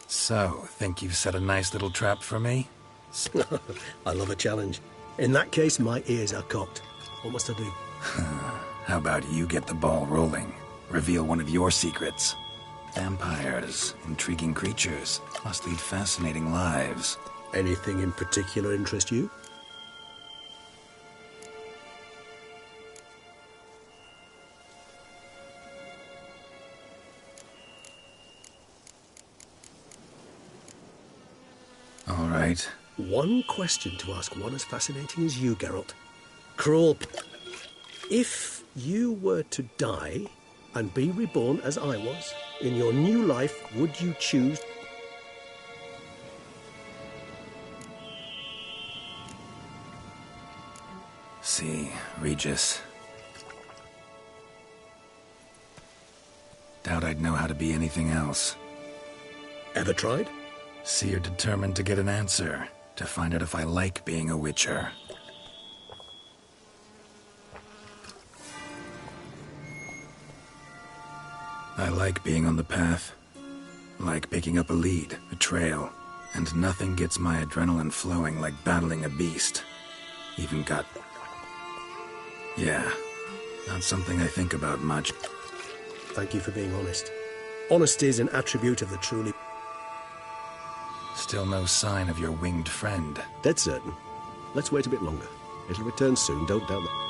So, think you've set a nice little trap for me? I love a challenge. In that case, my ears are cocked. What must I do? How about you get the ball rolling? Reveal one of your secrets. Vampires, intriguing creatures, must lead fascinating lives. Anything in particular interest you? All right. One question to ask one as fascinating as you, Geralt. Cruel... If you were to die and be reborn as I was, in your new life, would you choose... See, Regis. Doubt I'd know how to be anything else. Ever tried? See, you're determined to get an answer, to find out if I like being a Weetchur. I like being on the path. Like picking up a lead, a trail. And nothing gets my adrenaline flowing like battling a beast. Even got... Yeah, not something I think about much. Thank you for being honest. Honesty is an attribute of the truly... Still no sign of your winged friend. Dead certain. Let's wait a bit longer. It'll return soon, don't doubt that.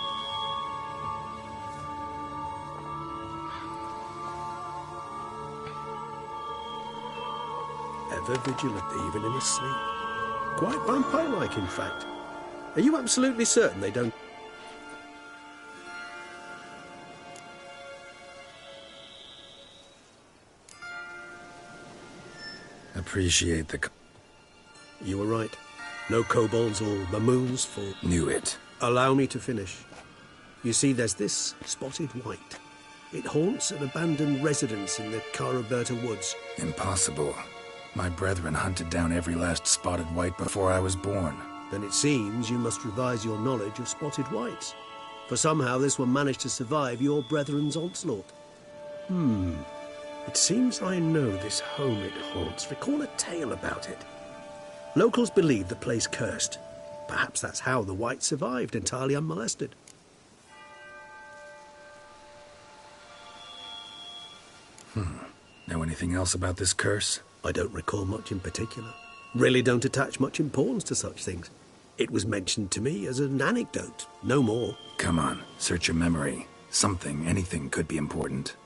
Ever vigilant, even in his sleep. Quite vampire-like, in fact. Are you absolutely certain they don't... Appreciate the... You were right. No kobolds or mamoons for... Knew it. Allow me to finish. You see, there's this spotted white. It haunts an abandoned residence in the Caraberta woods. Impossible. My brethren hunted down every last spotted white before I was born. Then it seems you must revise your knowledge of spotted whites. For somehow this one managed to survive your brethren's onslaught. It seems I know this home it haunts. Recall a tale about it. Locals believe the place cursed. Perhaps that's how the white survived, entirely unmolested. Know anything else about this curse? I don't recall much in particular. Really don't attach much importance to such things. It was mentioned to me as an anecdote, no more. Come on, search your memory. Something, anything could be important.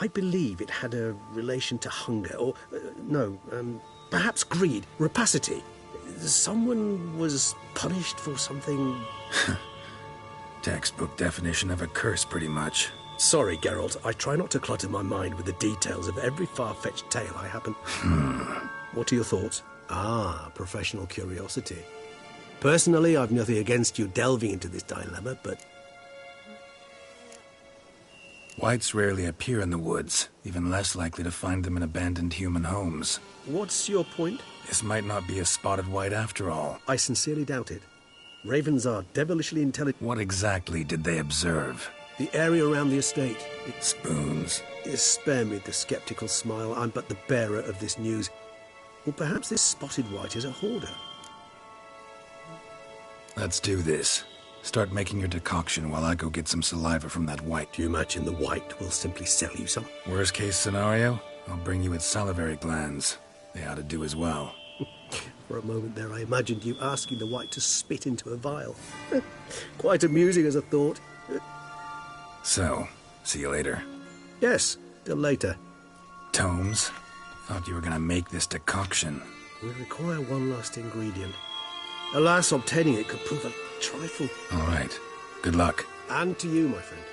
I believe it had a relation to hunger, or, perhaps greed, rapacity. Someone was punished for something... Textbook definition of a curse, pretty much. Sorry, Geralt. I try not to clutter my mind with the details of every far-fetched tale I happen... What are your thoughts? Professional curiosity. Personally, I've nothing against you delving into this dilemma, but... Whites rarely appear in the woods, even less likely to find them in abandoned human homes. What's your point? This might not be a spotted white after all. I sincerely doubt it. Ravens are devilishly intelligent. What exactly did they observe? The area around the estate. Spoons. Spare me the skeptical smile. I'm but the bearer of this news. Or perhaps this spotted white is a hoarder. Let's do this. Start making your decoction while I go get some saliva from that white. Do you imagine the white will simply sell you some? Worst case scenario, I'll bring you its salivary glands. They ought to do as well. For a moment there, I imagined you asking the white to spit into a vial. Quite amusing as a thought. So, see you later. Yes, till later. Tomes? Thought you were gonna make this decoction. We require one last ingredient. Alas, obtaining it could prove a trifle. All right. Good luck. And to you, my friend.